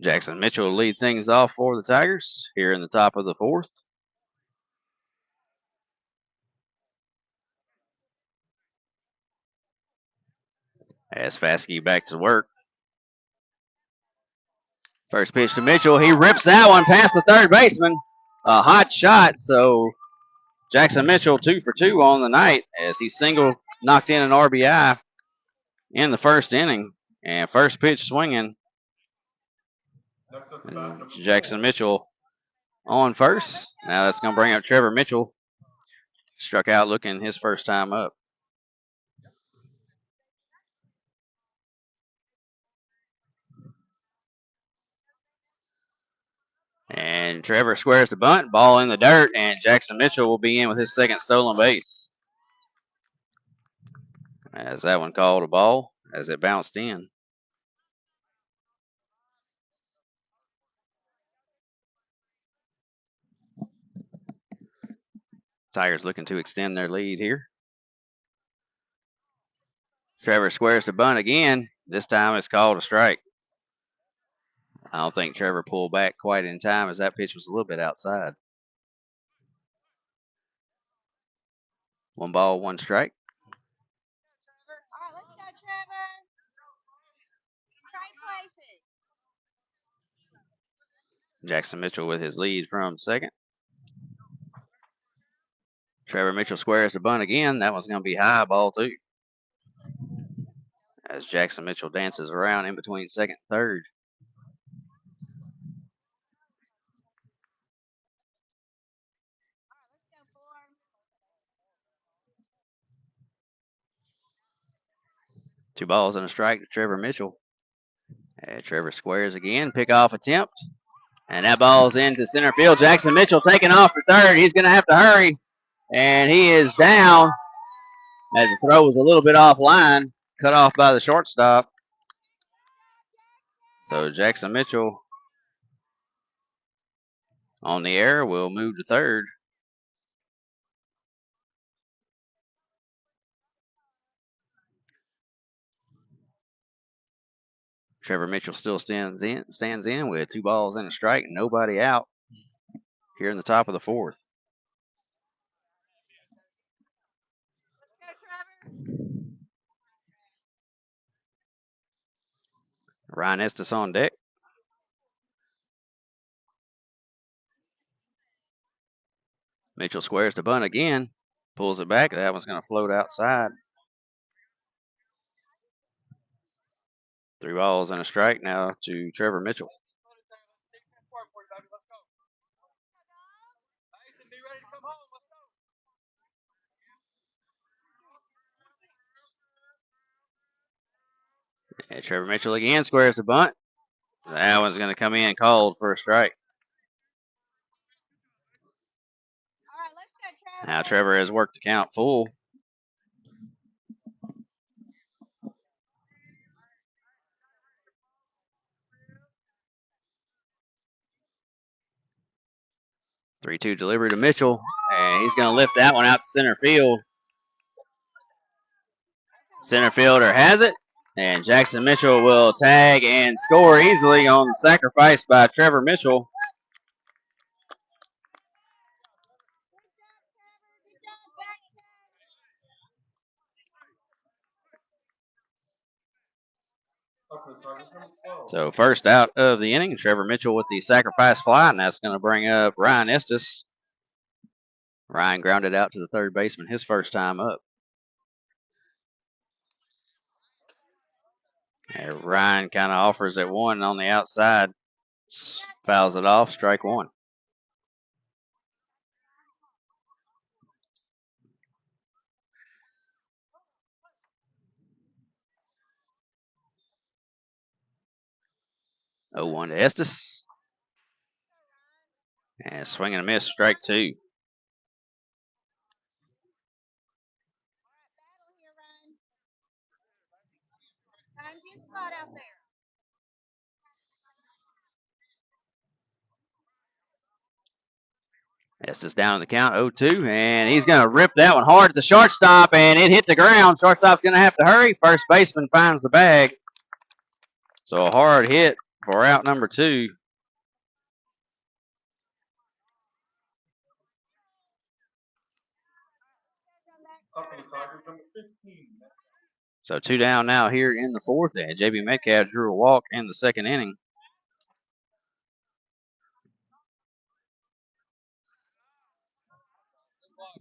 Jackson Mitchell will lead things off for the Tigers here in the top of the fourth. As Faskey back to work. First pitch to Mitchell. He rips that one past the third baseman. A hot shot. So Jackson Mitchell 2 for 2 on the night as he single knocked in an RBI in the first inning. And first pitch swinging. And Jackson Mitchell on first. Now that's going to bring up Trevor Mitchell. Struck out looking his first time up. And Trevor squares the bunt, ball in the dirt, and Jackson Mitchell will be in with his second stolen base. As that one called a ball as it bounced in. Tigers looking to extend their lead here. Trevor squares the bunt again. This time it's called a strike. I don't think Trevor pulled back quite in time as that pitch was a little bit outside. 1 ball, 1 strike. All right, let's go, Trevor. Trade places. Jackson Mitchell with his lead from second. Trevor Mitchell squares the bunt again. That one's going to be high, ball 2. As Jackson Mitchell dances around in between second and third. All right, let's go, 4. 2 balls and a strike to Trevor Mitchell. And Trevor squares again, pickoff attempt. And that ball's into center field. Jackson Mitchell taking off for third. He's going to have to hurry. And he is down as the throw was a little bit offline, cut off by the shortstop. So Jackson Mitchell on the air will move to third. Trevor Mitchell still stands in with 2 balls and a strike, nobody out here in the top of the 4th. Let's go, Trevor. Ryan Estes on deck. Mitchell squares the bunt again, pulls it back. That one's going to float outside. 3 balls and a strike now to Trevor Mitchell. And Trevor Mitchell again squares the bunt. That one's going to come in called for a strike. All right, let's go, Trevor. Now Trevor has worked the count full. Three-two delivery to Mitchell, and he's going to lift that one out to center field. Center fielder has it, and Jackson Mitchell will tag and score easily on the sacrifice by Trevor Mitchell. So first out of the inning, Trevor Mitchell with the sacrifice fly, and that's going to bring up Ryan Estes. Ryan grounded out to the third baseman his first time up. And Ryan kind of offers at 1 on the outside. Fouls it off, strike 1. Oh, 1 to Estes. And swing and a miss, strike 2. Find you a spot out there. Estes down in the count, 0-2, and he's going to rip that one hard at the shortstop, and it hit the ground. Shortstop's going to have to hurry. First baseman finds the bag. So a hard hit for out number 2. So 2 down now here in the 4th, and J.B. Metcalf drew a walk in the second inning.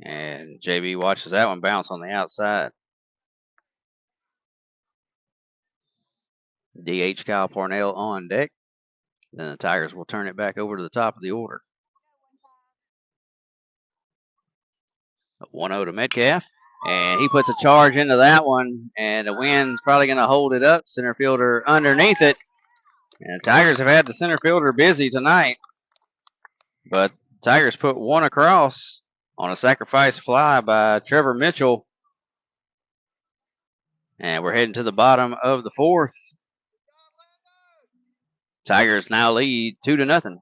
And JB watches that one bounce on the outside. DH Kyle Parnell on deck. Then the Tigers will turn it back over to the top of the order. 1-0 to Metcalf. And he puts a charge into that one, and the wind's probably going to hold it up. Center fielder underneath it. And the Tigers have had the center fielder busy tonight. But Tigers put one across on a sacrifice fly by Trevor Mitchell. And we're heading to the bottom of the fourth. Tigers now lead 2-0.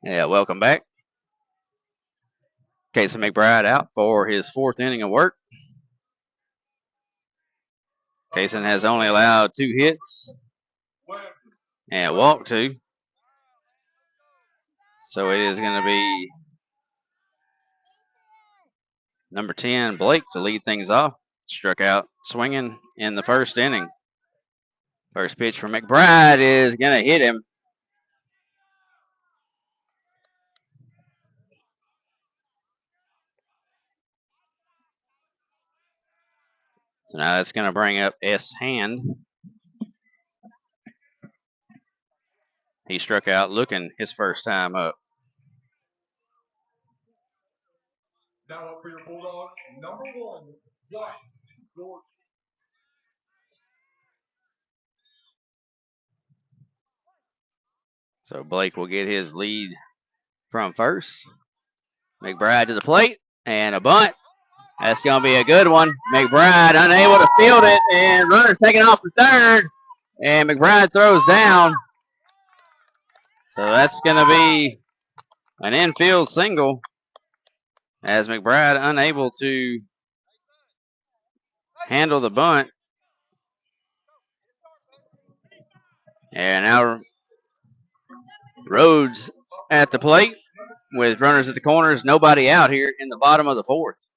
Yeah, welcome back. Casey McBride out for his fourth inning of work. Kaysen has only allowed 2 hits and walked 2. So it is going to be number 10, Blake, to lead things off. Struck out swinging in the first inning. First pitch from McBride is going to hit him. So now that's going to bring up S. Hand. He struck out looking his first time up. Now up for your Bulldogs, number 1, White. So Blake will get his lead from first. McBride to the plate and a bunt. That's going to be a good one. McBride unable to field it, and runners taking off for third. And McBride throws down. So that's going to be an infield single as McBride unable to handle the bunt. And now Rhodes at the plate with runners at the corners. Nobody out here in the bottom of the fourth.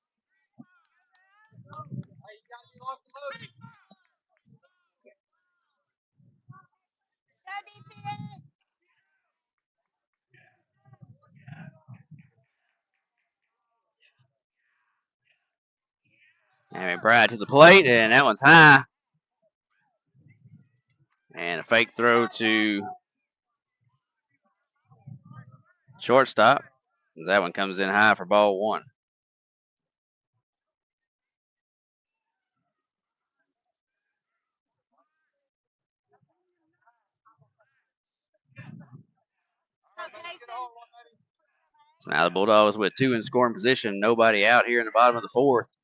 And McBride to the plate, and that one's high. And a fake throw to shortstop. That one comes in high for ball 1. So now the Bulldogs with 2 in scoring position. Nobody out here in the bottom of the fourth.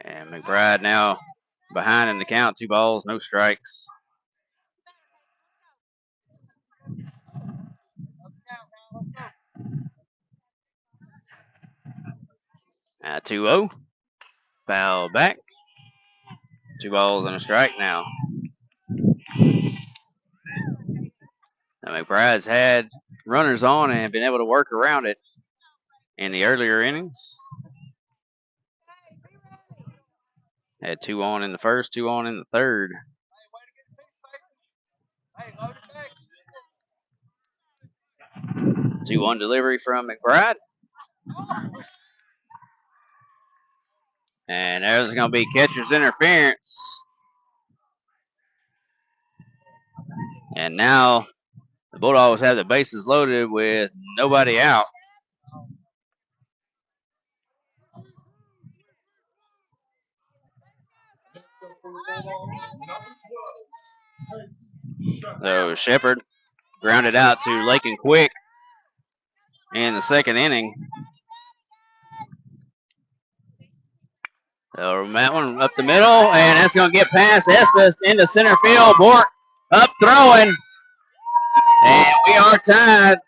And McBride now behind in the count. 2 balls, no strikes. Now 2-0. Foul back. 2 balls and a strike now. Now McBride's had runners on and been able to work around it. in the earlier innings. Okay, be ready. Had 2 on in the first, 2 on in the third. 2-1 delivery from McBride. And there's going to be catcher's interference. And now the Bulldogs have the bases loaded with nobody out. So Shepard grounded out to Lakin Quick in the second inning. So that one up the middle, and that's going to get past Estes into center field. Bork up throwing, and we are tied.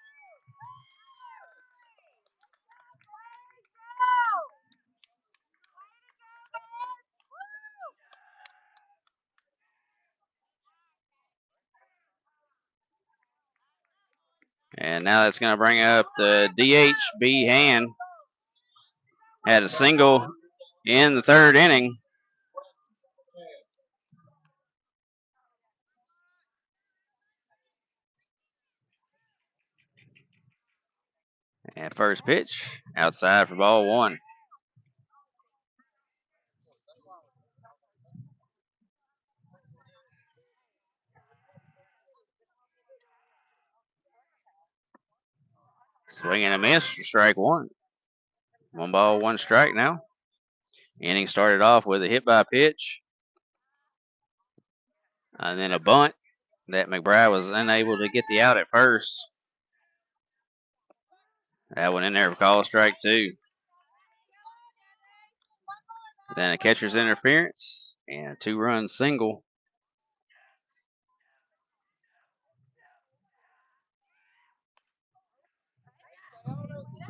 And now that's going to bring up the DH, B. Hand. Had a single in the third inning. And first pitch, outside for ball one. Swing and a miss for strike one. 1 ball, 1 strike now. Inning started off with a hit by pitch. And then a bunt that McBride was unable to get the out at first. That one in there for call strike 2. Then a catcher's interference and a 2-run single.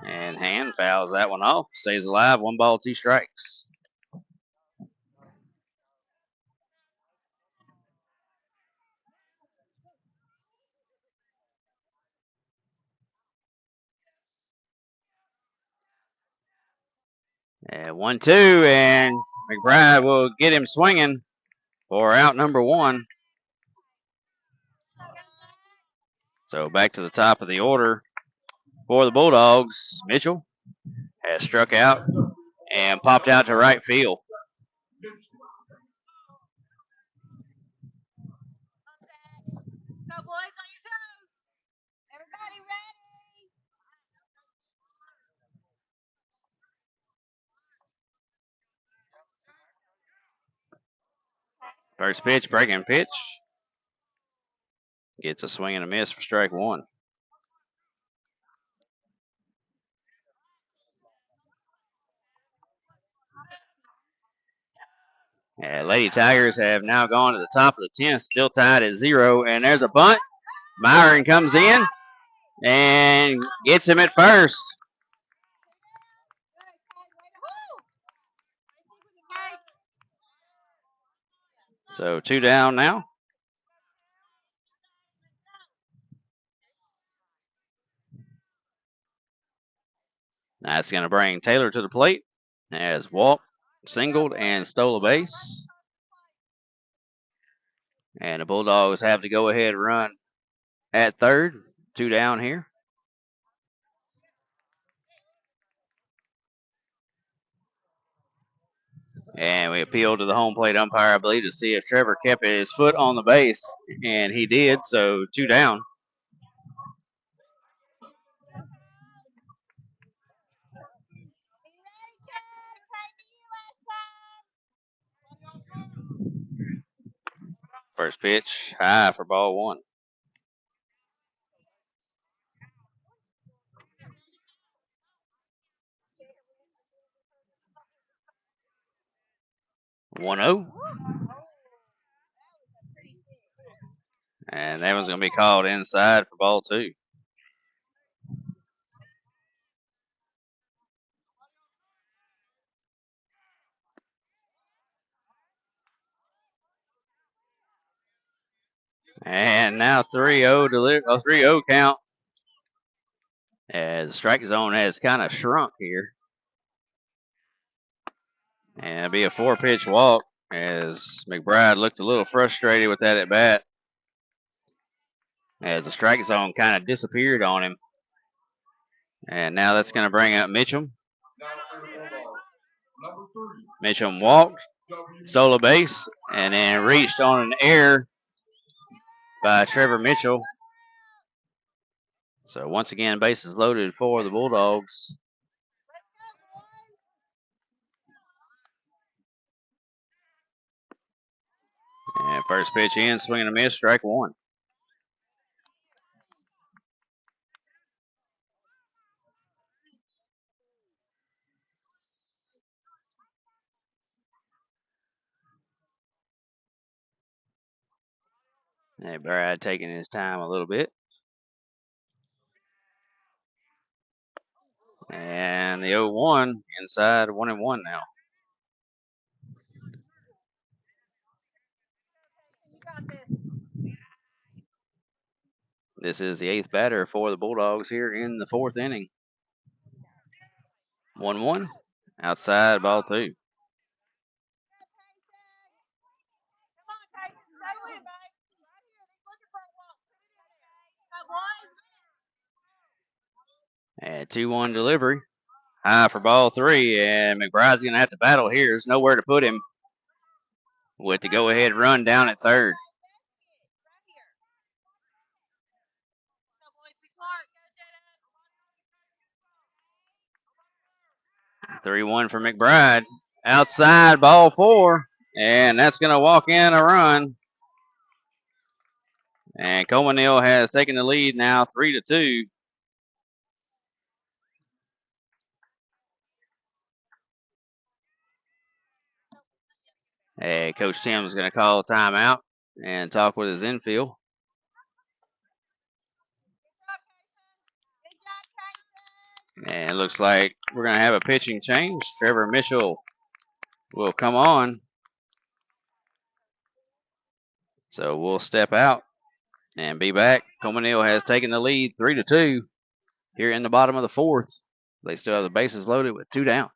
And Hand fouls that one off. Stays alive. 1 ball, 2 strikes. And 1-2, and McBride will get him swinging for out number 1. So back to the top of the order for the Bulldogs. Mitchell has struck out and popped out to right field. Go, boys, on your toes. Everybody ready? First pitch, breaking pitch. Gets a swing and a miss for strike 1. And Lady Tigers have now gone to the top of the 10th, still tied at 0. And there's a bunt. Myron comes in and gets him at first. So 2 down now. That's going to bring Taylor to the plate as walked, singled, and stole a base. And the Bulldogs have to go ahead run at third. 2 down here. And we appealed to the home plate umpire, I believe, to see if Trevor kept his foot on the base. And he did, so 2 down. First pitch, high for ball 1. One 0. And that one's going to be called inside for ball 2. And now 3-0 count As the strike zone has kind of shrunk here. And it'll be a 4-pitch walk as McBride looked a little frustrated with that at bat. As the strike zone kind of disappeared on him. And now that's going to bring up Mitchum. Mitchum walked, stole a base, and then reached on an error by Trevor Mitchell. So once again, bases loaded for the Bulldogs. And first pitch in, swing and a miss, strike one. And Brad taking his time a little bit. And the 0-1 inside 1-1 now. This is the 8th batter for the Bulldogs here in the 4th inning. 1-1, outside ball 2. And 2-1 delivery. High for ball 3, and McBride's going to have to battle here. There's nowhere to put him with the go-ahead run down at third. 3-1 for McBride. Outside ball 4, and that's going to walk in a run. And Colmesneil has taken the lead now 3-2. Hey, Coach Tim is going to call a timeout and talk with his infield. And it looks like we're going to have a pitching change. Trevor Mitchell will come on. So we'll step out and be back. Colmesneil has taken the lead 3-2 here in the bottom of the 4th. They still have the bases loaded with 2 down.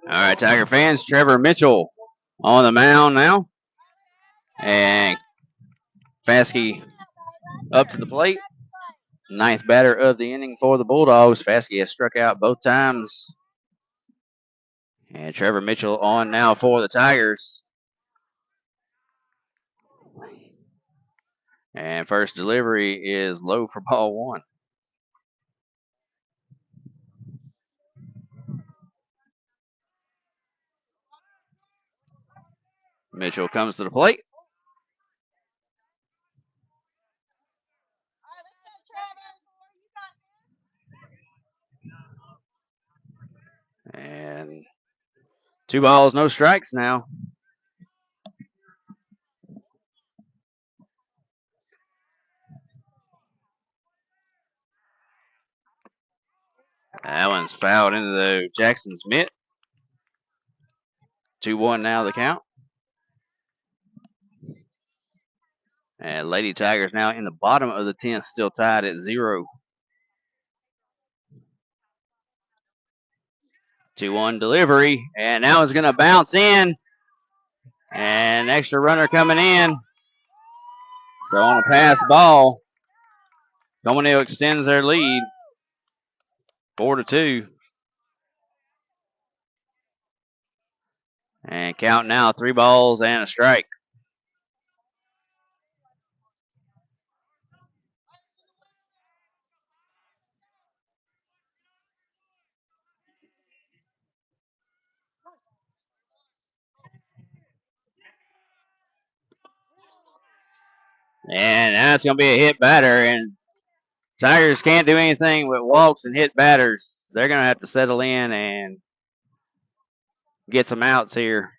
All right, Tiger fans, Trevor Mitchell on the mound now. And Fasky up to the plate. 9th batter of the inning for the Bulldogs. Fasky has struck out both times. And Trevor Mitchell on now for the Tigers. And first delivery is low for ball 1. Mitchell comes to the plate. And 2 balls, no strikes now. That one's fouled into the Jackson's mitt. 2-1 now the count. And Lady Tigers now in the bottom of the 10th, still tied at 0. 2-1 delivery, and now it's going to bounce in. And extra runner coming in. So on a pass ball, Colmesneil extends their lead 4-2. And count now 3 balls and a strike. And that's going to be a hit batter. And Tigers can't do anything with walks and hit batters. They're going to have to settle in and get some outs here.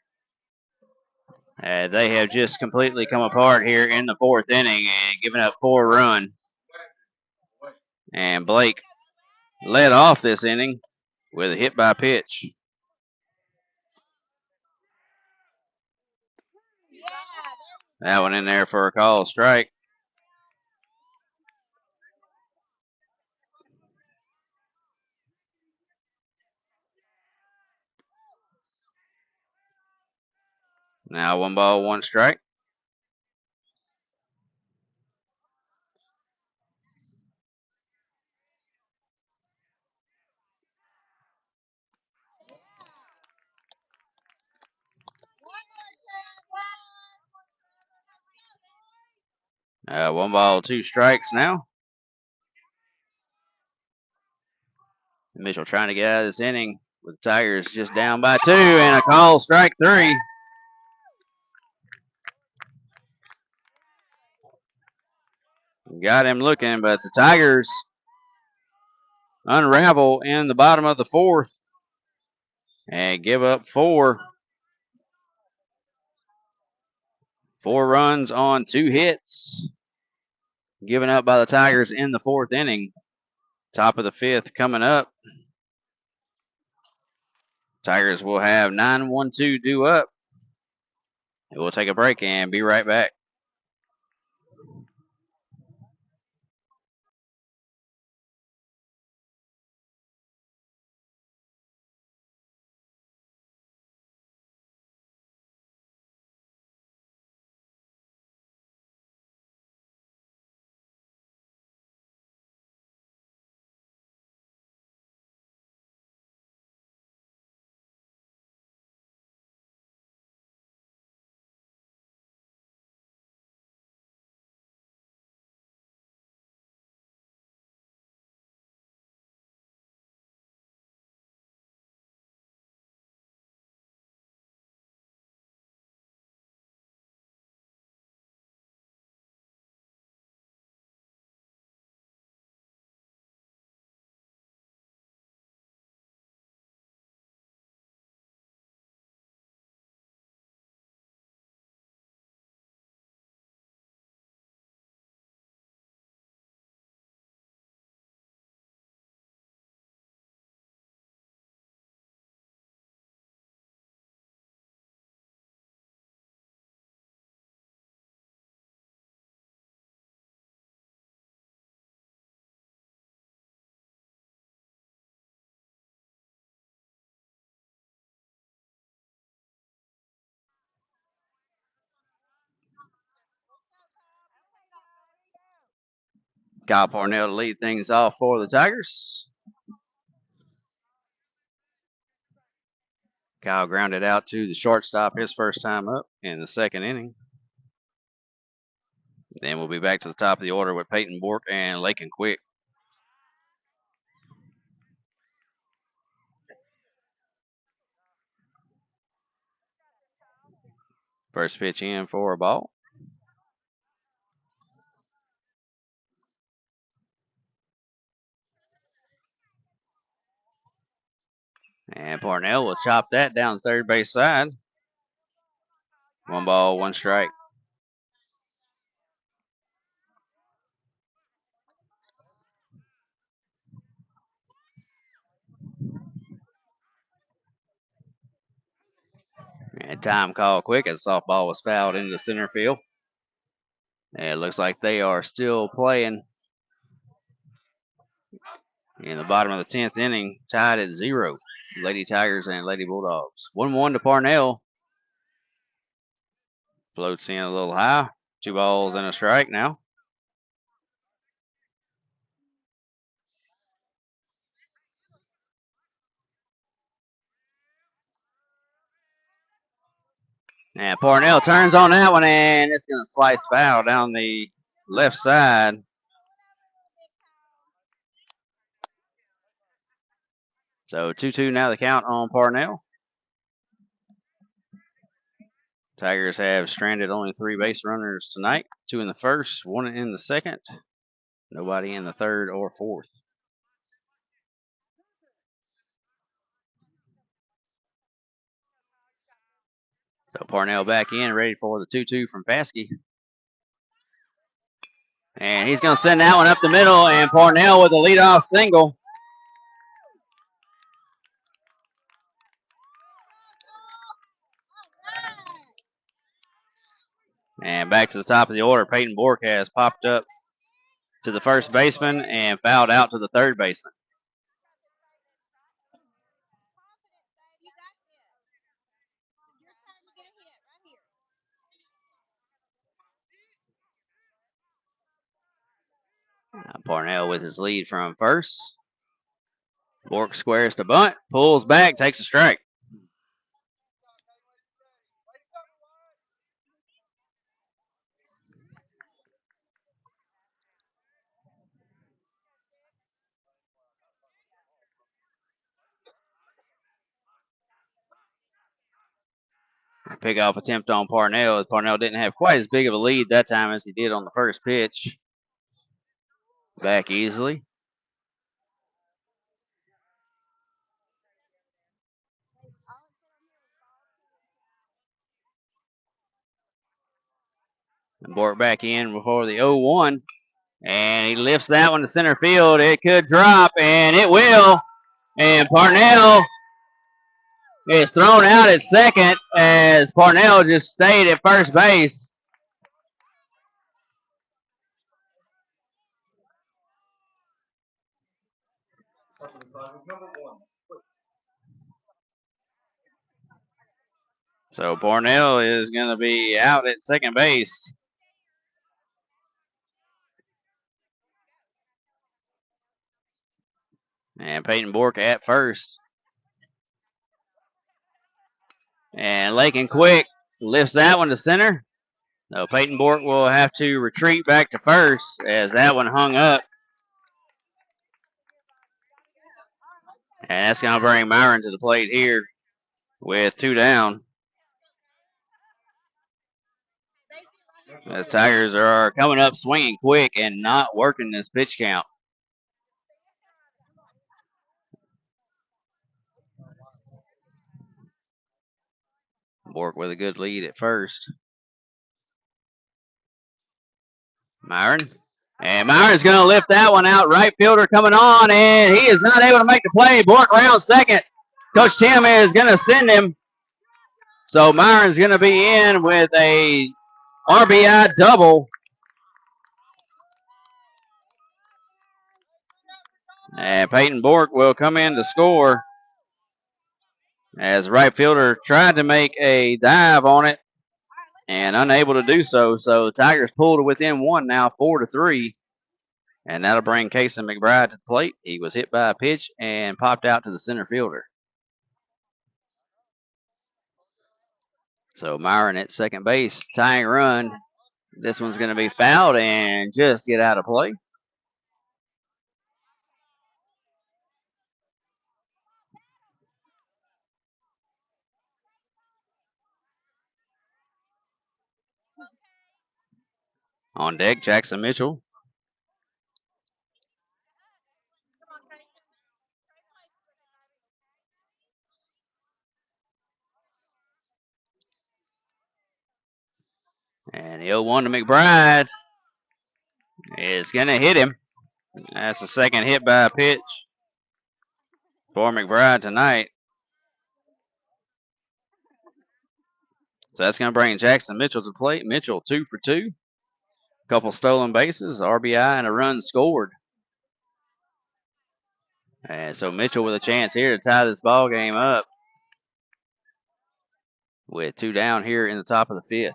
They have just completely come apart here in the 4th inning and given up 4 runs. And Blake led off this inning with a hit by pitch. That one in there for a call strike. Now 1 ball, 1 strike. One ball, 2 strikes now. Mitchell trying to get out of this inning with the Tigers just down by 2 and a call, strike 3. Got him looking, but the Tigers unravel in the bottom of the 4th and give up 4. 4 runs on 2 hits given up by the Tigers in the 4th inning. Top of the 5th coming up. Tigers will have 9-1-2 due up. We'll take a break and be right back. Kyle Parnell to lead things off for the Tigers. Kyle grounded out to the shortstop his first time up in the 2nd inning. Then we'll be back to the top of the order with Peyton Bork and Lakin Quick. First pitch in for a ball. And Parnell will chop that down third base side. 1 ball, 1 strike. And time call quick as softball was fouled into center field. And it looks like they are still playing in the bottom of the 10th inning, tied at 0. Lady Tigers and Lady Bulldogs. 1-1 to Parnell. Floats in a little high. 2 balls and a strike now. And Parnell turns on that one, and it's going to slice foul down the left side. So 2-2 now the count on Parnell. Tigers have stranded only 3 base runners tonight. 2 in the first, 1 in the second. Nobody in the third or fourth. So Parnell back in, ready for the 2-2 from Paskey. And he's going to send that one up the middle, and Parnell with a leadoff single. And back to the top of the order, Peyton Bork has popped up to the first baseman and fouled out to the third baseman. Parnell with his lead from first. Bork squares to bunt, pulls back, takes a strike. Pickoff attempt on Parnell, as Parnell didn't have quite as big of a lead that time as he did on the first pitch. Back easily. And Bork back in before the 0-1. And he lifts that one to center field. It could drop, and it will. And Parnell is thrown out at second as Parnell just stayed at first base. So Parnell is going to be out at second base. And Peyton Bork at first. And Lakin Quick lifts that one to center. So Peyton Bork will have to retreat back to first as that one hung up. And that's going to bring Myron to the plate here with 2 down. As Tigers are coming up swinging quick and not working this pitch count. Bork with a good lead at first. Myron. And Myron's going to lift that one out. Right fielder coming on, and he is not able to make the play. Bork round second. Coach Tim is going to send him. So Myron's going to be in with a RBI double. And Peyton Bork will come in to score as right fielder tried to make a dive on it and unable to do so. So the Tigers pulled to within 1 now, 4-3. And that'll bring Casey McBride to the plate. He was hit by a pitch and popped out to the center fielder. So Myron at second base, tying run. This one's going to be fouled and just get out of play. On deck, Jackson Mitchell. And the 0-1 to McBride is going to hit him. That's the second hit by a pitch for McBride tonight. So that's going to bring Jackson Mitchell to the plate. Mitchell 2 for 2. Couple stolen bases, RBI, and a run scored. And so Mitchell with a chance here to tie this ball game up with 2 down here in the top of the 5th.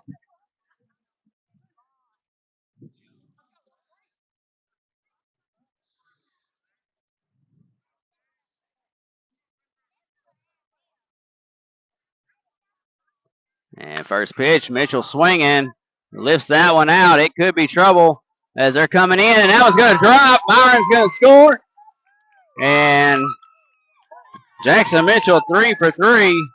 And first pitch, Mitchell swinging, lifts that one out. It could be trouble as they're coming in, and that one's going to drop. Byron's going to score. And Jackson Mitchell 3 for 3.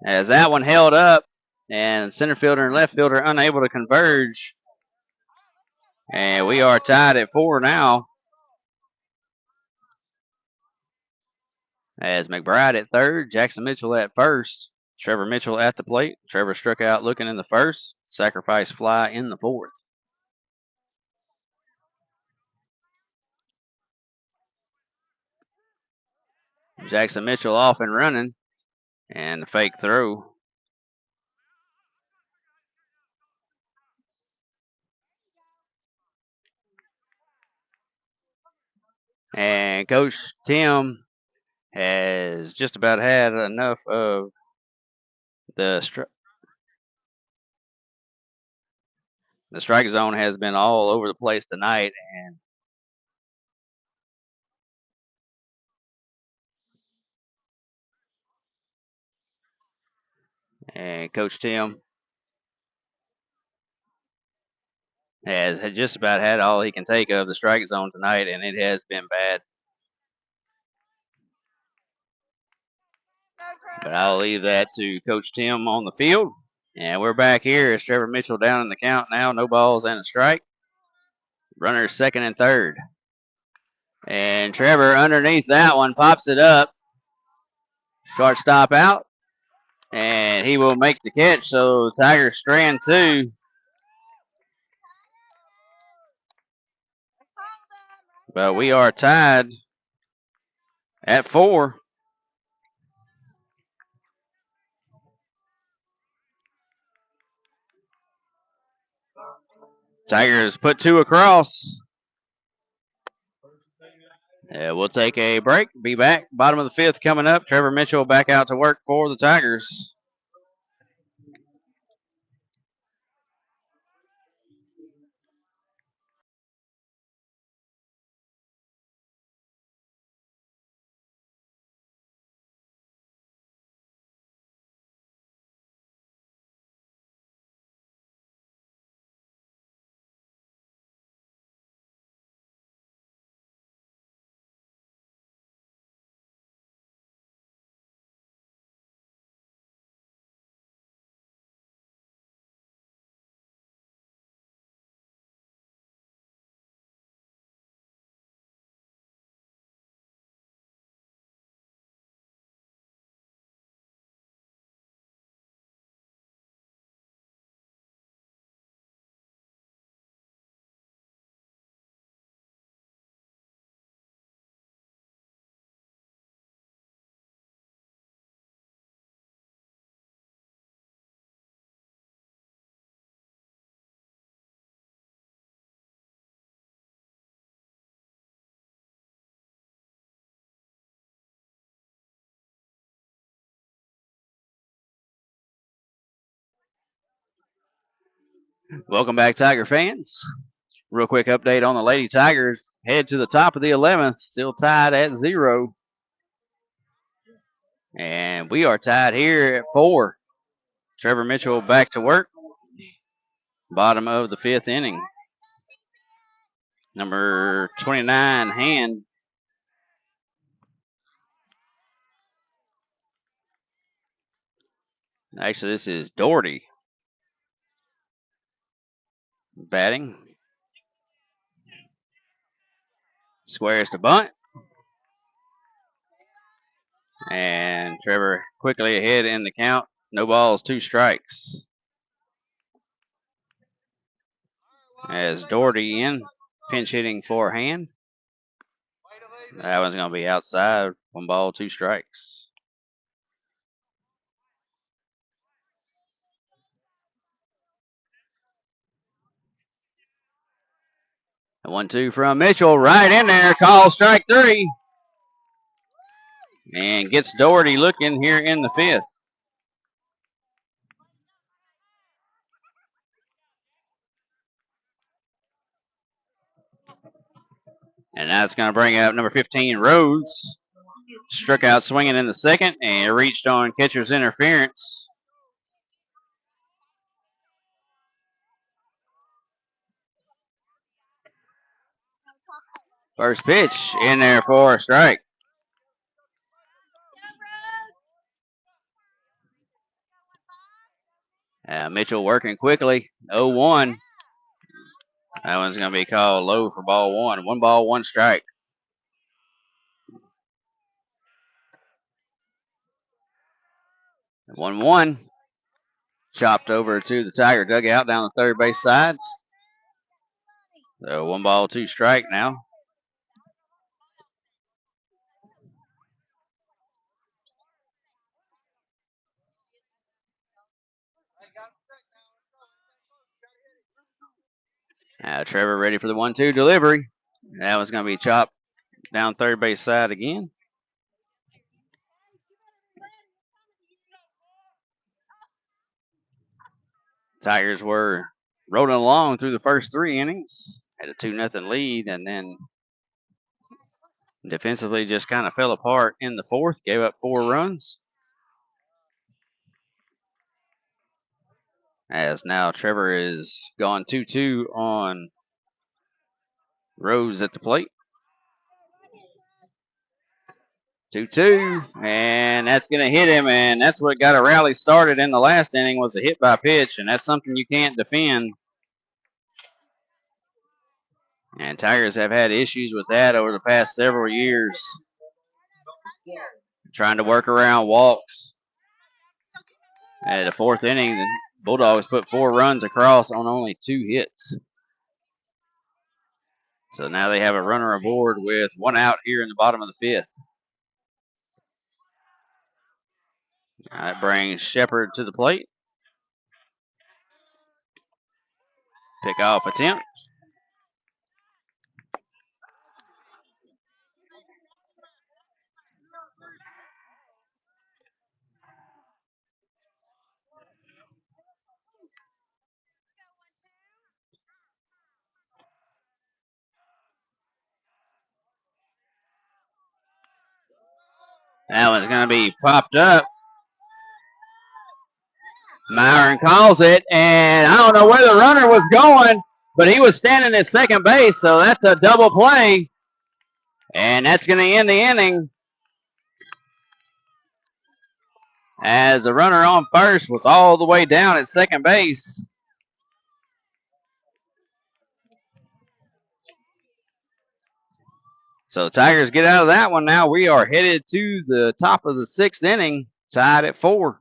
As that one held up, and center fielder and left fielder unable to converge. And we are tied at 4 now. As McBride at third, Jackson Mitchell at first. Trevor Mitchell at the plate. Trevor struck out looking in the first. Sacrifice fly in the 4th. Jackson Mitchell off and running. And the fake throw. And Coach Tim has just about had enough of the strike zone has been all over the place tonight. And Coach Tim has just about had all he can take of the strike zone tonight, and it has been bad. But I'll leave that to Coach Tim on the field. And we're back here as Trevor Mitchell down in the count now. No balls and a strike. Runners second and third. And Trevor underneath that one pops it up. Shortstop out. And he will make the catch. So Tigers strand 2. But we are tied at 4. Tigers put 2 across. We'll take a break. Be back. Bottom of the 5th coming up. Trevor Mitchell back out to work for the Tigers. Welcome back, Tiger fans. Real quick update on the Lady Tigers. Head to the top of the 11th, still tied at 0. And we are tied here at 4. Trevor Mitchell back to work. Bottom of the 5th inning. Number 29, Hand. Actually, this is Doherty batting. Squares to bunt. And Trevor quickly ahead in the count. No balls, 2 strikes. As Doherty in, pinch hitting forehand. That one's going to be outside. 1 ball, 2 strikes. A 1-2 from Mitchell, right in there. Call strike 3. And gets Doherty looking here in the 5th. And that's going to bring up number 15, Rhodes. Struck out swinging in the 2nd and reached on catcher's interference. First pitch in there for a strike. Mitchell working quickly. 0-1. That one's going to be called low for ball 1. 1 ball, 1 strike. 1-1. Chopped over to the Tiger dugout down the third base side. So 1 ball, 2 strike now. Trevor ready for the 1-2 delivery. That was going to be chopped down third base side again. Tigers were rolling along through the first 3 innings. Had a 2-0 lead, and then defensively just kind of fell apart in the 4th. Gave up 4 runs. As now Trevor is gone 2-2 on Rhodes at the plate. 2-2, and that's going to hit him, and that's what got a rally started in the last inning was a hit by pitch, and that's something you can't defend. And Tigers have had issues with that over the past several years, trying to work around walks. At the 4th inning, the Bulldogs put 4 runs across on only 2 hits. So now they have a runner aboard with 1 out here in the bottom of the 5th. That brings Shepard to the plate. Pick-off attempt. That one's going to be popped up. Myron calls it, and I don't know where the runner was going, but he was standing at second base, so that's a double play. And that's going to end the inning, as the runner on first was all the way down at second base. So Tigers get out of that one now. We are headed to the top of the 6th inning, tied at 4.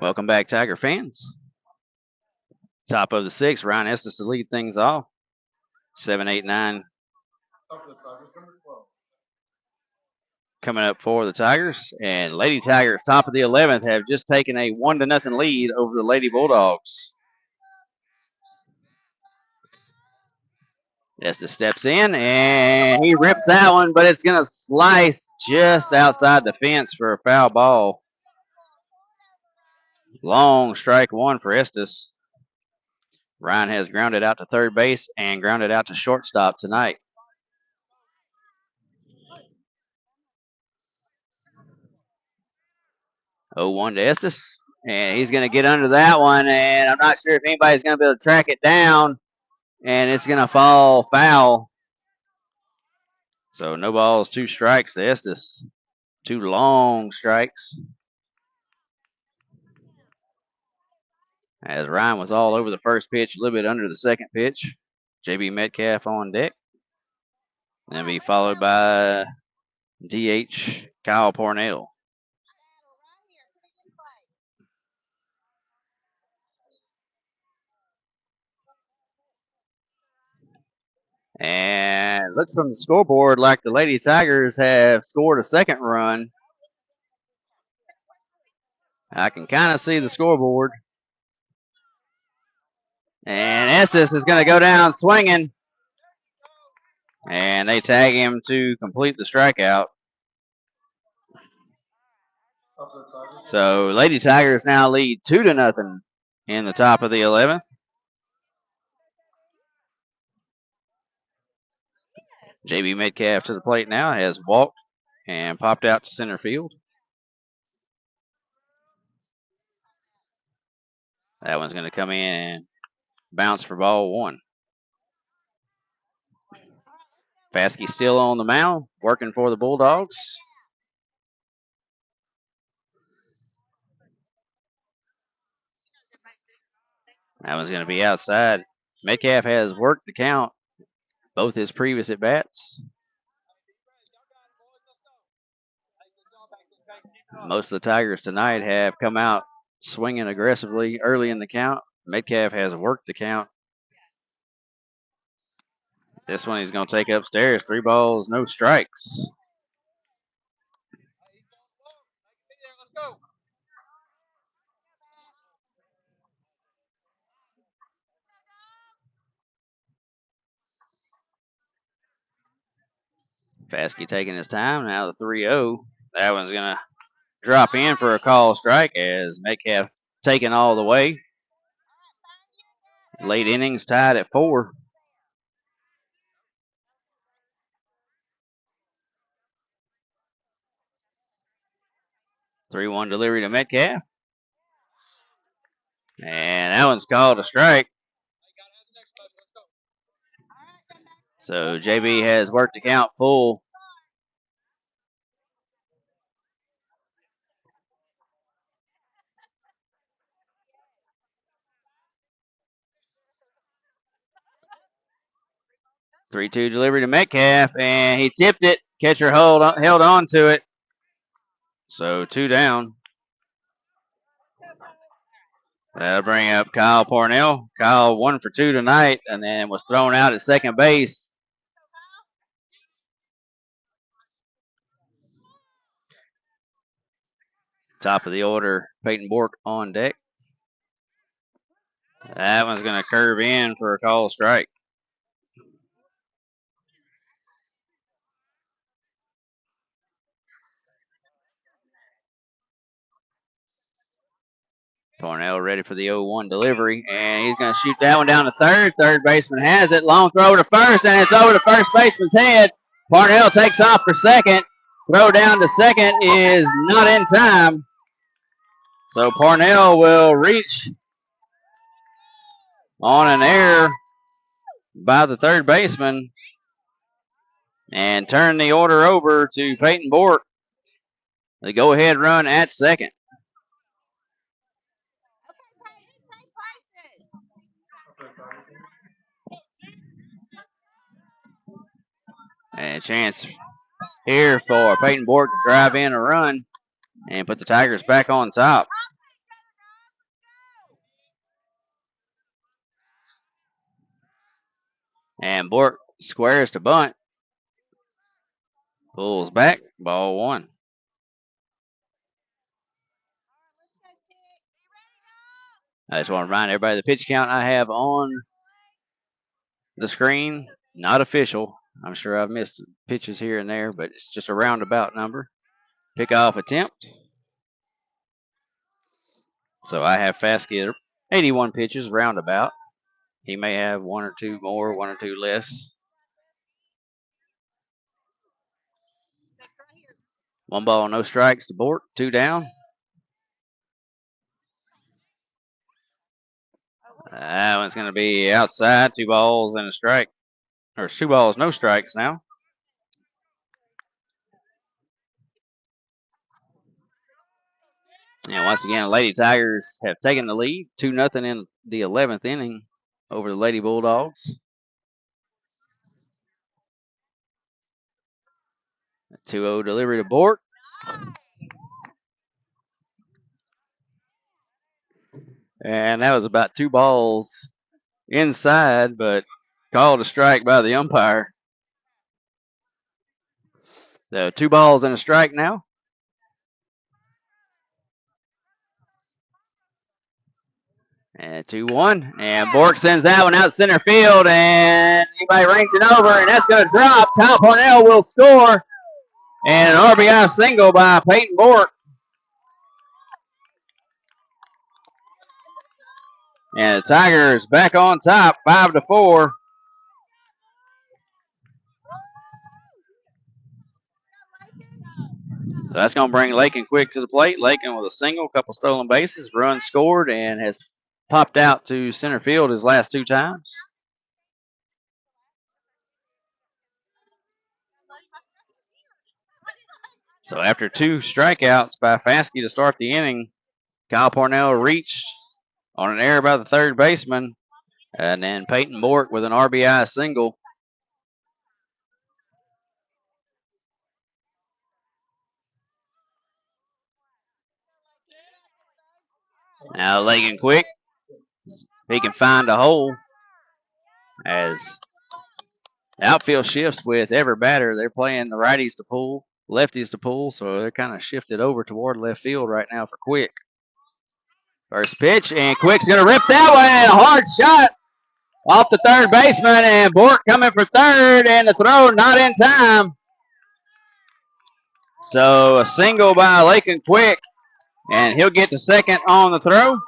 Welcome back, Tiger fans. Top of the sixth, Ryan Estes to lead things off. 7, 8, 9 Top of the Tigers, number 12. coming up for the Tigers. And Lady Tigers, top of the 11th, have just taken a 1-0 lead over the Lady Bulldogs. Estes steps in, and he rips that one, but it's going to slice just outside the fence for a foul ball. Long strike one for Estes. Ryan has grounded out to third base and grounded out to shortstop tonight. Oh, 1 to Estes, and he's going to get under that one, and I'm not sure if anybody's going to be able to track it down, and it's going to fall foul. So no balls, 2 strikes to Estes. 2 long strikes. As Ryan was all over the first pitch, a little bit under the second pitch. JB Metcalf on deck. Then be followed by DH Kyle Pornell. And it looks from the scoreboard like the Lady Tigers have scored a second run. I can kind of see the scoreboard. And Estes is going to go down swinging. And they tag him to complete the strikeout. So Lady Tigers now lead 2-0 in the top of the 11th. JB Metcalf to the plate now, has walked and popped out to center field. That one's going to come in and bounce for ball 1. Fasky still on the mound, working for the Bulldogs. That one's going to be outside. Metcalf has worked the count, both his previous at-bats. Most of the Tigers tonight have come out swinging aggressively early in the count. Metcalf has worked the count. This one he's going to take upstairs. 3 balls, no strikes. Fasky taking his time. Now the 3-0. That one's going to drop in for a call strike as Metcalf taken all the way. Late innings tied at 4. Three-one delivery to Metcalf. And that one's called a strike. So JB has worked the count full. Three-two delivery to Metcalf, and he tipped it. Catcher held on to it. So 2 down. That'll bring up Kyle Pornell. Kyle 1 for 2 tonight, and then was thrown out at second base. Top of the order, Peyton Bork on deck. That one's going to curve in for a call strike. Pornell ready for the 0-1 delivery, and he's going to shoot that one down to third. Third baseman has it. Long throw to first, and it's over to first baseman's head. Pornell takes off for second. Throw down to second is not in time. So Pornell will reach on an error by the third baseman and turn the order over to Peyton Bork. The go-ahead run at second. And a chance here for Peyton Bork to drive in a run and put the Tigers back on top. And Bork squares to bunt. Pulls back. Ball 1. I just want to remind everybody the pitch count I have on the screen, not official. I'm sure I've missed pitches here and there, but it's just a roundabout number. Pickoff attempt. So I have Fasky 81 pitches roundabout. He may have 1 or 2 more, 1 or 2 less. 1 ball, no strikes to Bork. 2 down. That one's going to be outside. 2 balls and a strike. Or 2 balls, no strikes now. And once again, Lady Tigers have taken the lead, 2-0 in the 11th inning over the Lady Bulldogs. 2-0 delivery to Bork. And that was about 2 balls inside, but called a strike by the umpire. So 2 balls and a strike now. And 2-1. And Bork sends that one out center field, and anybody rings it over, and that's going to drop. Kyle Parnell will score. And an RBI single by Peyton Bork. And the Tigers back on top, 5-4. So that's going to bring Lakin quick to the plate. Lakin with a single, couple stolen bases, run scored, and has popped out to center field his last 2 times. So after 2 strikeouts by Fasky to start the inning, Kyle Parnell reached on an error by the third baseman, and then Peyton Bork with an RBI single. Now Lakin quick. He can find a hole as the outfield shifts with every batter. They're playing the righties to pull, lefties to pull, so they're kind of shifted over toward left field right now for Quick. First pitch, and Quick's going to rip that one. A hard shot off the third baseman, and Bork coming for third, and the throw not in time. So a single by Lakin Quick, and he'll get to second on the throw.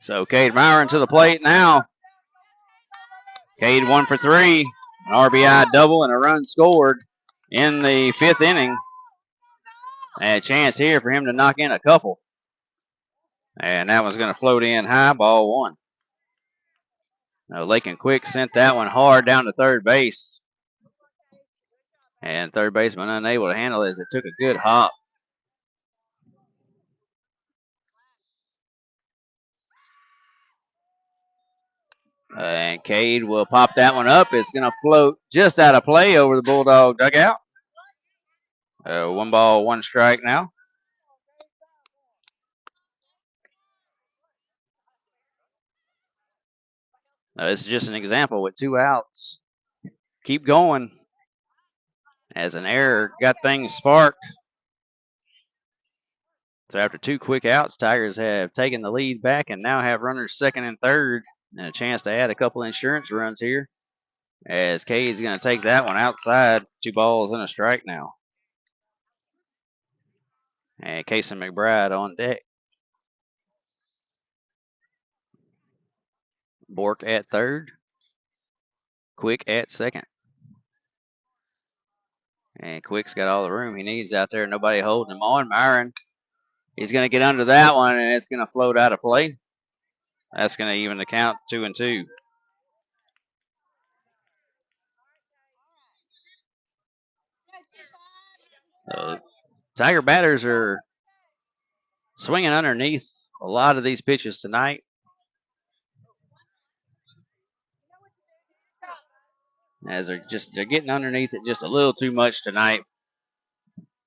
So Cade Myron to the plate now. Cade 1 for 3, an RBI double and a run scored in the 5th inning. And a chance here for him to knock in a couple. And that one's going to float in high, ball 1. Now Lakin Quick sent that one hard down to third base. And third baseman unable to handle it as it took a good hop. And Cade will pop that one up. It's going to float just out of play over the Bulldog dugout. 1 ball, 1 strike now. Now this is just an example with 2 outs. Keep going as an error got things sparked. So after 2 quick outs, Tigers have taken the lead back and now have runners second and third and a chance to add a couple insurance runs here as Cade's going to take that one outside. 2 balls and a strike now. And Casey McBride on deck. Bork at third. Quick at second. And Quick's got all the room he needs out there. Nobody holding him on. Myron, he's going to get under that one, and it's going to float out of play. That's going to even the count 2-2. Tiger batters are swinging underneath a lot of these pitches tonight. as they're getting underneath it just a little too much tonight.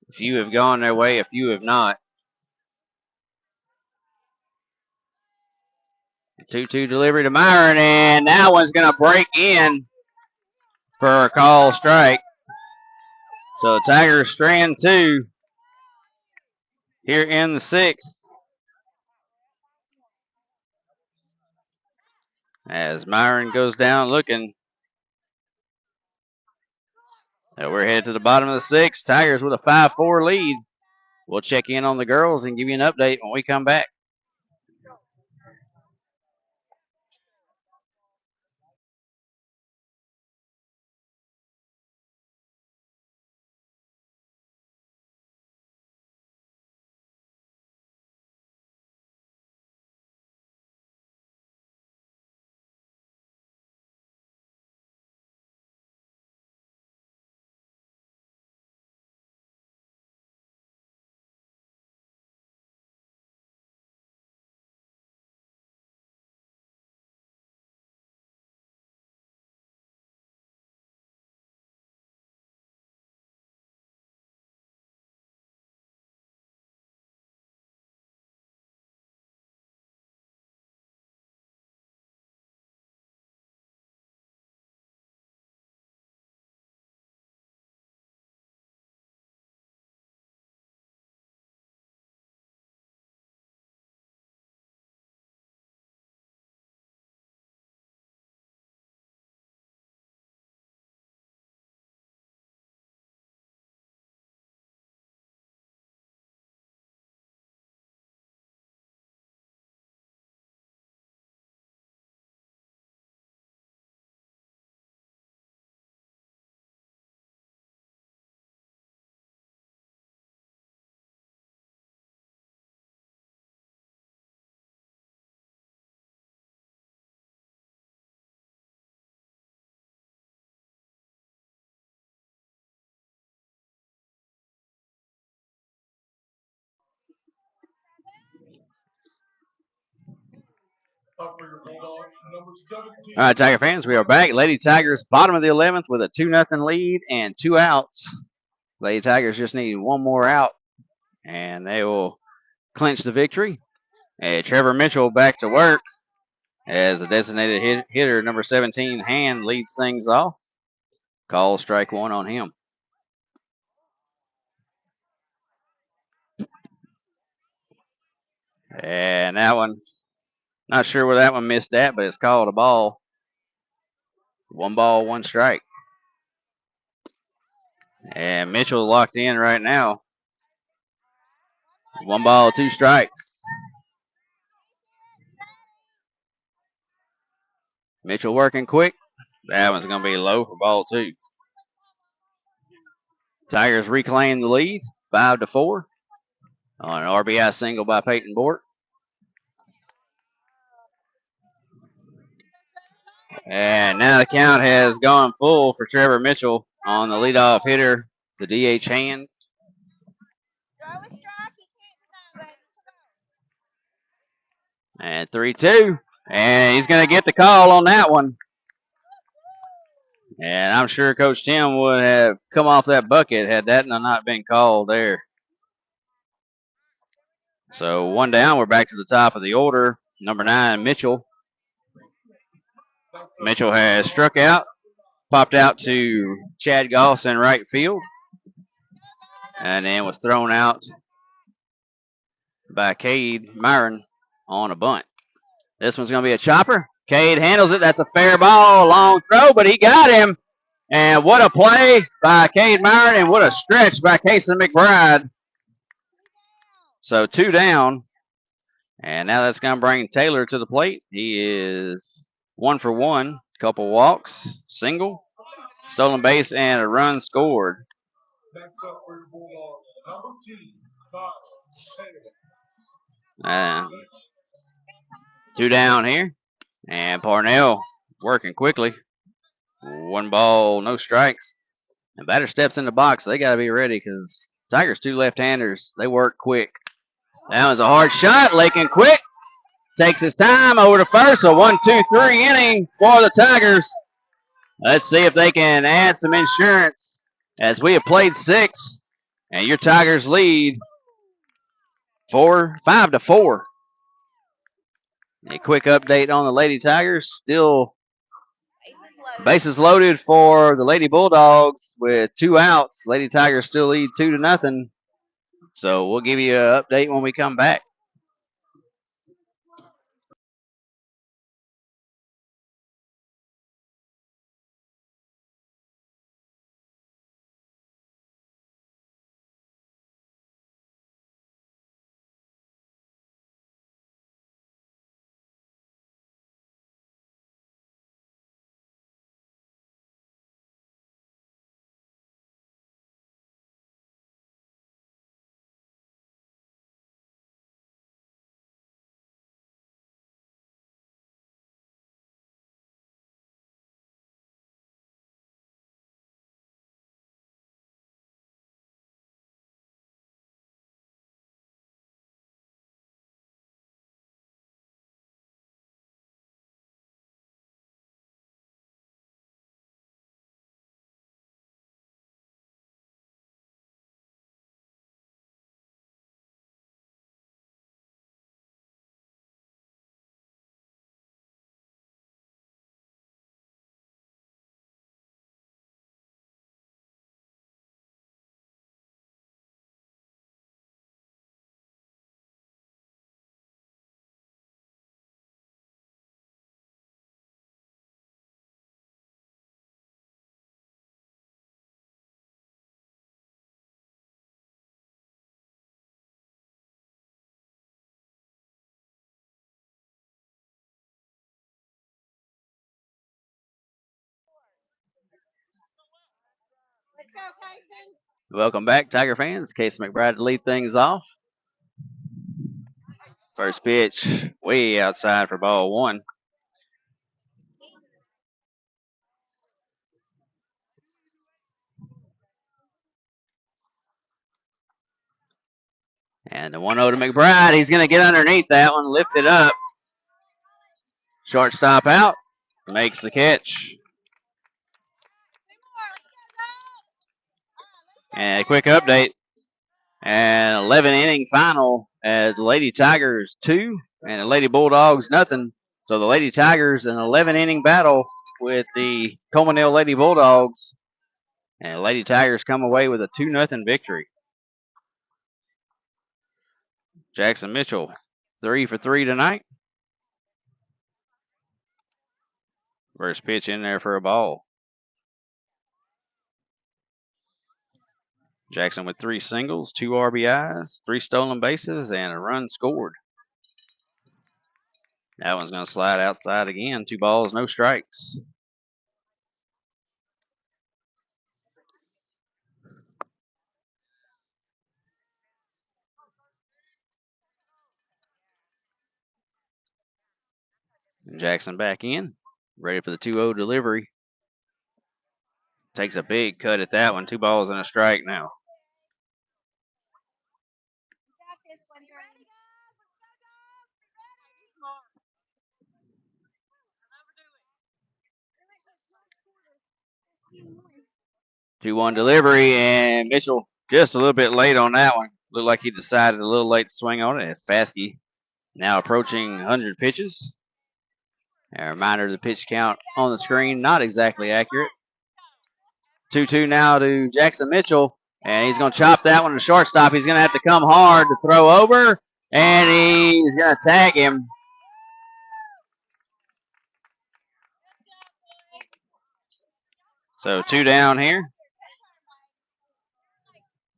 A few have gone their way, a few have not. 2-2 delivery to Myron, and that one's going to break in for a call strike. So Tigers strand 2 here in the 6th. As Myron goes down looking. We're headed to the bottom of the 6th. Tigers with a 5-4 lead. We'll check in on the girls and give you an update when we come back. Up for your Bulldogs, number 17. All right, Tiger fans, we are back. Lady Tigers, bottom of the 11th with a 2-0 lead and 2 outs. Lady Tigers just need one more out, and they will clinch the victory. And Trevor Mitchell back to work as the designated hitter, number 17, Hand, leads things off. Call strike 1 on him. And that one, not sure where that one missed at, but it's called a ball. 1 ball, 1 strike. And Mitchell locked in right now. 1 ball, 2 strikes. Mitchell working quick. That one's going to be low for ball 2. Tigers reclaim the lead, 5-4 on an RBI single by Peyton Bort. And now the count has gone full for Trevor Mitchell on the leadoff hitter, the DH Hand. And 3-2. And he's going to get the call on that one. And I'm sure Coach Tim would have come off that bucket had that not been called there. So 1 down. We're back to the top of the order. Number 9, Mitchell. Mitchell has struck out, popped out to Chad Goss in right field, and then was thrown out by Cade Myron on a bunt. This one's going to be a chopper. Cade handles it. That's a fair ball, long throw, but he got him. And what a play by Cade Myron, and what a stretch by Casey McBride. So 2 down. And now that's going to bring Taylor to the plate. He is 1 for 1. Couple walks, single, stolen base, and a run scored. Next up for your Bulldogs, number 2, 2 down here. And Parnell working quickly. 1 ball, no strikes. And batter steps in the box. They got to be ready because Tigers 2 left-handers. They work quick. That was a hard shot. Lakin quick. Takes his time over to first. A 1-2-3 inning for the Tigers. Let's see if they can add some insurance as we have played 6. And your Tigers lead 5-4. A quick update on the Lady Tigers. Still bases loaded for the Lady Bulldogs with 2 outs. Lady Tigers still lead 2-0. So we'll give you an update when we come back. Let's go, Tyson. Welcome back, Tiger fans. Case McBride to lead things off. First pitch way outside for ball 1. And the 1-0 to McBride. He's going to get underneath that one, lift it up. Shortstop out. Makes the catch. And a quick update. An 11-inning final as the Lady Tigers 2 and the Lady Bulldogs nothing. So the Lady Tigers an 11-inning battle with the Colmesneil Lady Bulldogs. And the Lady Tigers come away with a 2-0 victory. Jackson Mitchell 3 for 3 tonight. First pitch in there for a ball. Jackson with 3 singles, 2 RBIs, 3 stolen bases, and a run scored. That one's going to slide outside again. 2 balls, no strikes. And Jackson back in, ready for the 2-0 delivery. Takes a big cut at that one. 2 balls and a strike now. Two 2-1 delivery, and Mitchell just a little bit late on that one. Looked like he decided a little late to swing on it. As Spassky now approaching 100 pitches. A reminder of the pitch count on the screen, not exactly accurate. 2-2 now to Jackson Mitchell, and he's going to chop that one to shortstop. He's going to have to come hard to throw over, and he's going to tag him. So 2 down here.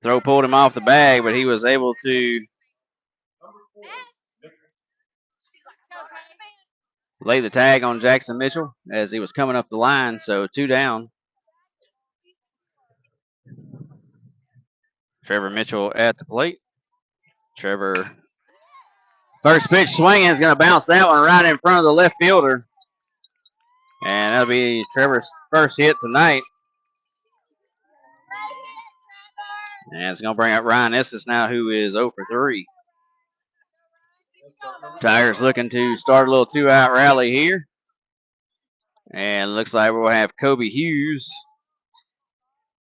Throw pulled him off the bag, but he was able to lay the tag on Jackson Mitchell as he was coming up the line. So 2 down. Trevor Mitchell at the plate. Trevor, first pitch swinging, is going to bounce that one right in front of the left fielder. And that'll be Trevor's first hit tonight. And it's going to bring up Ryan Estes now, who is 0 for 3. Tigers looking to start a little 2-out rally here. And looks like we'll have Kobe Hughes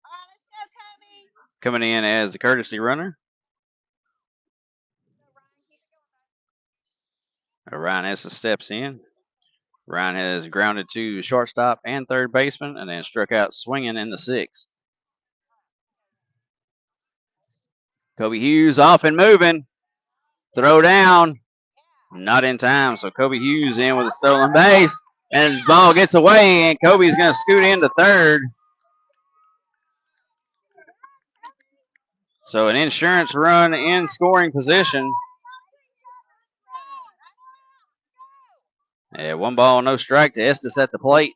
All right, let's go, Kobe. coming in as the courtesy runner. Ryan Estes steps in. Ryan has grounded to shortstop and third baseman and then struck out swinging in the sixth. Kobe Hughes off and moving. Throw down. Not in time, so Kobe Hughes in with a stolen base. And the ball gets away, and Kobe's going to scoot into third. So an insurance run in scoring position. Yeah, 1 ball, no strike to Estes at the plate.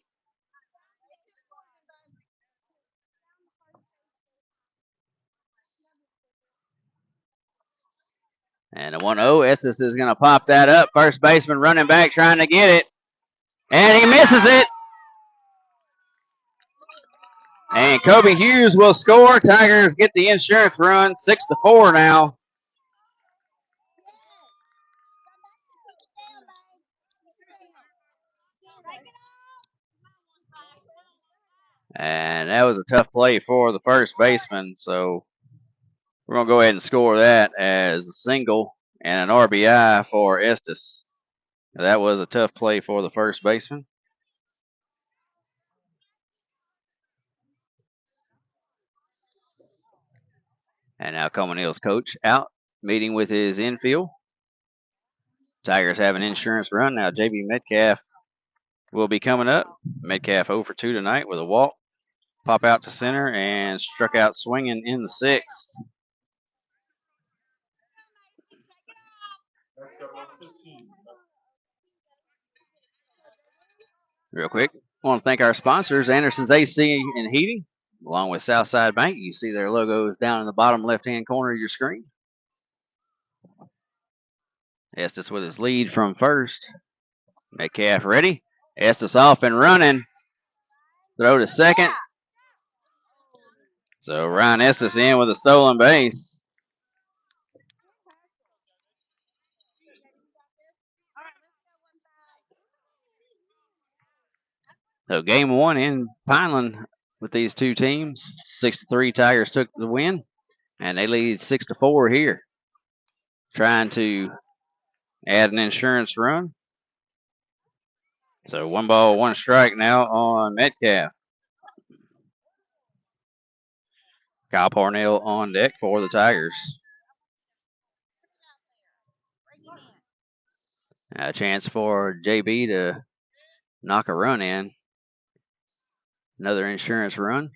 And a 1-0. Estes is going to pop that up. First baseman running back trying to get it. And he misses it. And Kobe Hughes will score. Tigers get the insurance run, 6-4 now. And that was a tough play for the first baseman, so we're going to go ahead and score that as a single and an RBI for Estes. That was a tough play for the first baseman. And now Colmesneil's coach out, meeting with his infield. Tigers have an insurance run. Now JB Metcalf will be coming up. Metcalf 0 for 2 tonight with a walk. Pop out to center and struck out swinging in the sixth. Next up, number 15. Real quick, I want to thank our sponsors, Anderson's AC and Heating, along with Southside Bank. You see their logos down in the bottom left-hand corner of your screen. Estes with his lead from first. Metcalf ready. Estes off and running. Throw to second. So Ryan Estes in with a stolen base. So game 1 in Pineland with these two teams. 6-3 Tigers took the win, and they lead 6-4 here. Trying to add an insurance run. So 1 ball, 1 strike now on Metcalf. Kyle Parnell on deck for the Tigers. A chance for JB to knock a run in. Another insurance run.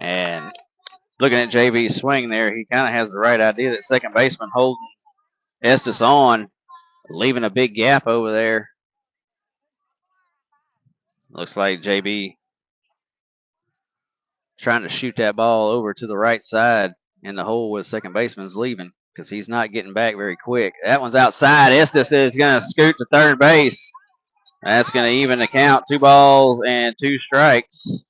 And looking at JB's swing there, he kind of has the right idea that second baseman holding Estes on, leaving a big gap over there. Looks like JB trying to shoot that ball over to the right side in the hole with second baseman's leaving because he's not getting back very quick. That one's outside. Estes is going to scoot to third base. That's going to even the count. 2 balls and 2 strikes.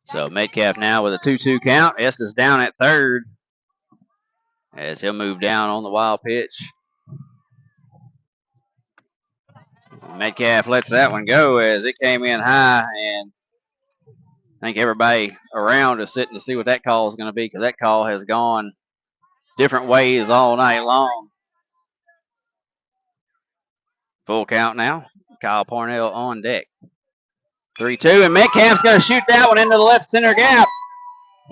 So Metcalf now with a 2-2 count. Estes down at third as he'll move down on the wild pitch. Metcalf lets that one go as it came in high, and I think everybody around is sitting to see what that call is going to be because that call has gone different ways all night long. Full count now. Kyle Parnell on deck. 3-2, and Metcalf's going to shoot that one into the left center gap.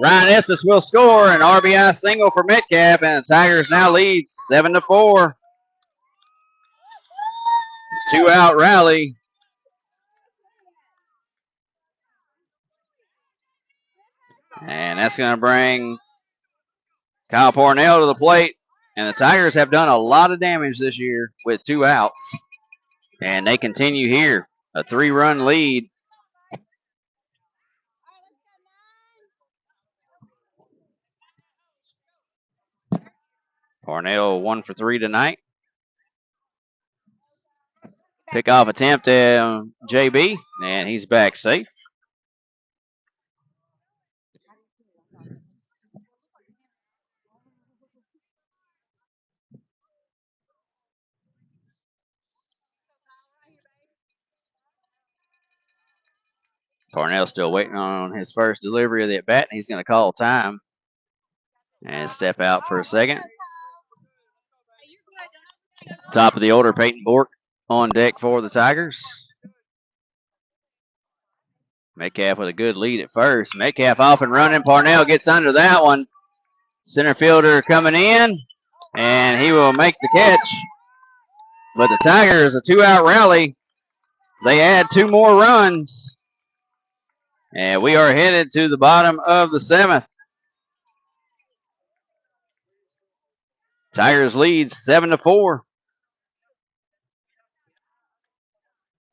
Ryan Estes will score an RBI single for Metcalf, and the Tigers now lead 7-4. 2-out rally. And that's going to bring Kyle Parnell to the plate. And the Tigers have done a lot of damage this year with 2 outs. And they continue here. A 3-run lead. Parnell 1 for 3 tonight. Pickoff attempt at JB, and he's back safe. Parnell's still waiting on his first delivery of the at-bat, and he's going to call time and step out for a second. Top of the order, Peyton Bork on deck for the Tigers. Metcalf with a good lead at first. Metcalf off and running. Parnell gets under that one. Center fielder coming in, and he will make the catch. But the Tigers, a 2-out rally. They add 2 more runs. And we are headed to the bottom of the 7th. Tigers lead 7-4.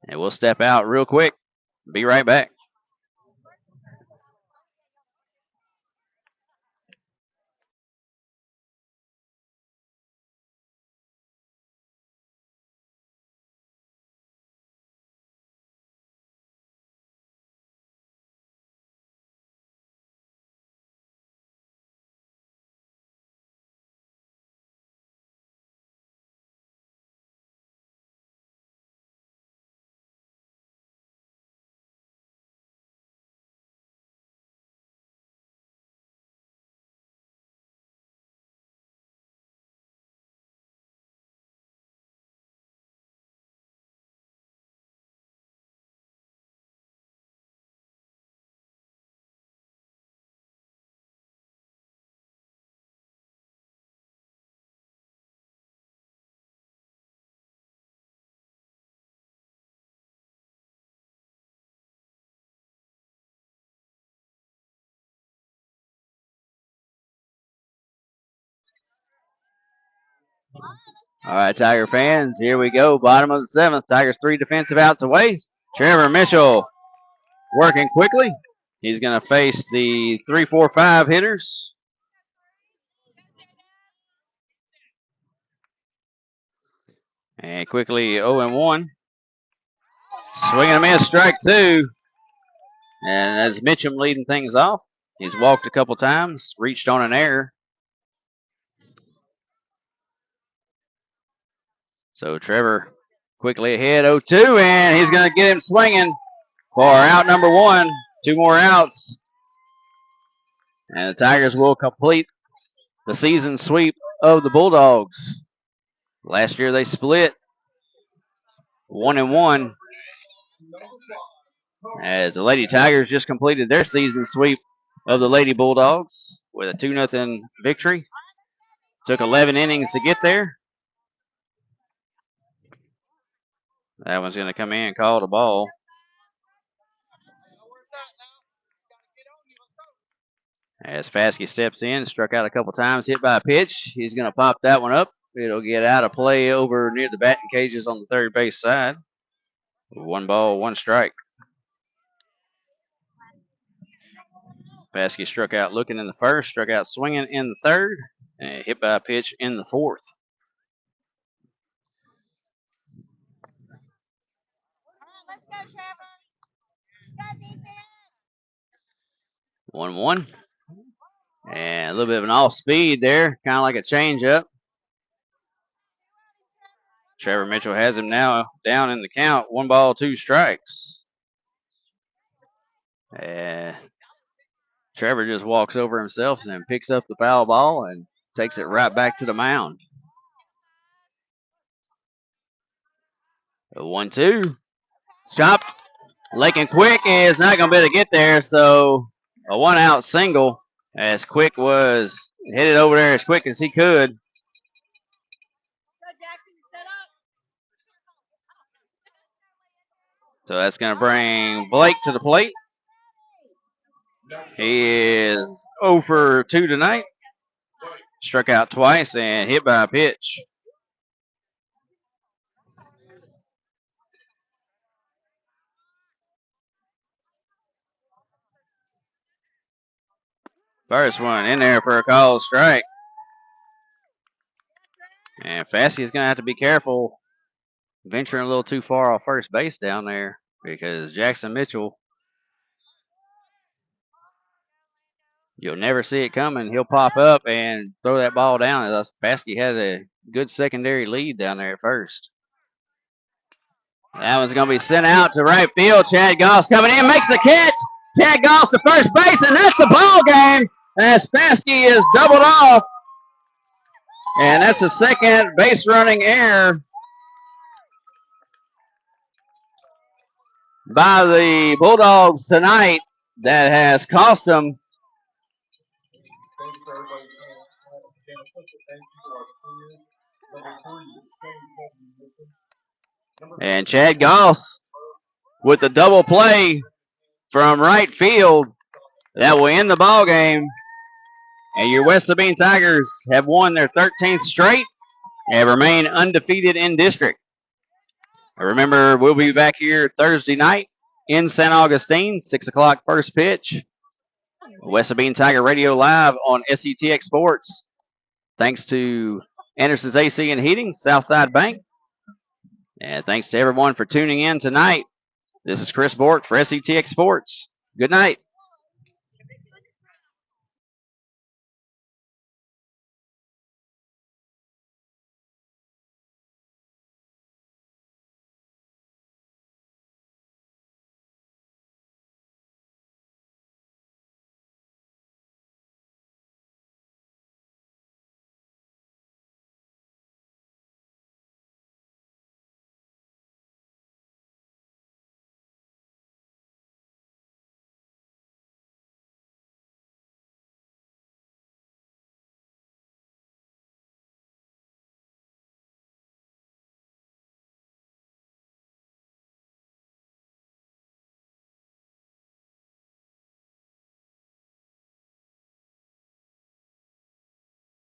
And we'll step out real quick. Be right back. All right, Tiger fans, here we go. Bottom of the 7th. Tigers 3 defensive outs away. Trevor Mitchell working quickly. He's going to face the 3-4-5 hitters. And quickly 0-1. Swinging a miss, strike 2. And that's Mitchum leading things off. He's walked a couple times, reached on an error. So Trevor quickly ahead 0-2, and he's going to get him swinging for out number 1. 2 more outs. And the Tigers will complete the season sweep of the Bulldogs. Last year they split 1-1. As the Lady Tigers just completed their season sweep of the Lady Bulldogs with a 2-0 victory. Took 11 innings to get there. That one's going to come in, call the ball. As Fasky steps in, struck out a couple times, hit by a pitch. He's going to pop that one up. It'll get out of play over near the batting cages on the third base side. 1 ball, 1 strike. Fasky struck out looking in the first, struck out swinging in the third, and hit by a pitch in the fourth. Let's go, Trevor. Go defense. 1-1. And a little bit of an off speed there, kind of like a changeup. Trevor Mitchell has him now down in the count. 1 ball, 2 strikes. And Trevor just walks over himself and picks up the foul ball and takes it right back to the mound. A 1-2. Chopped. Lakin Quick is not going to be able to get there, so a 1-out single as Quick was headed over there as quick as he could. So that's going to bring Blake to the plate. He is 0 for 2 tonight. Struck out twice and hit by a pitch. First one in there for a called strike. And Fassi is going to have to be careful venturing a little too far off first base down there because Jackson Mitchell, you'll never see it coming. He'll pop up and throw that ball down. Fassi had a good secondary lead down there at first. That one's going to be sent out to right field. Chad Goss coming in, makes the catch. Chad Goss to first base, and that's the ball game as Spassky is doubled off. And that's a second base running error by the Bulldogs tonight that has cost them. Thanks for everybody. Again, a special thank you to our seniors. Number 3 is And Chad Goss with the double play from right field that will end the ball game. And your West Sabine Tigers have won their 13th straight and remain undefeated in district. Remember, we'll be back here Thursday night in St. Augustine, 6 o'clock first pitch. West Sabine Tiger Radio Live on SETX Sports. Thanks to Anderson's AC and Heating, Southside Bank. And thanks to everyone for tuning in tonight. This is Chris Bork for SETX Sports. Good night.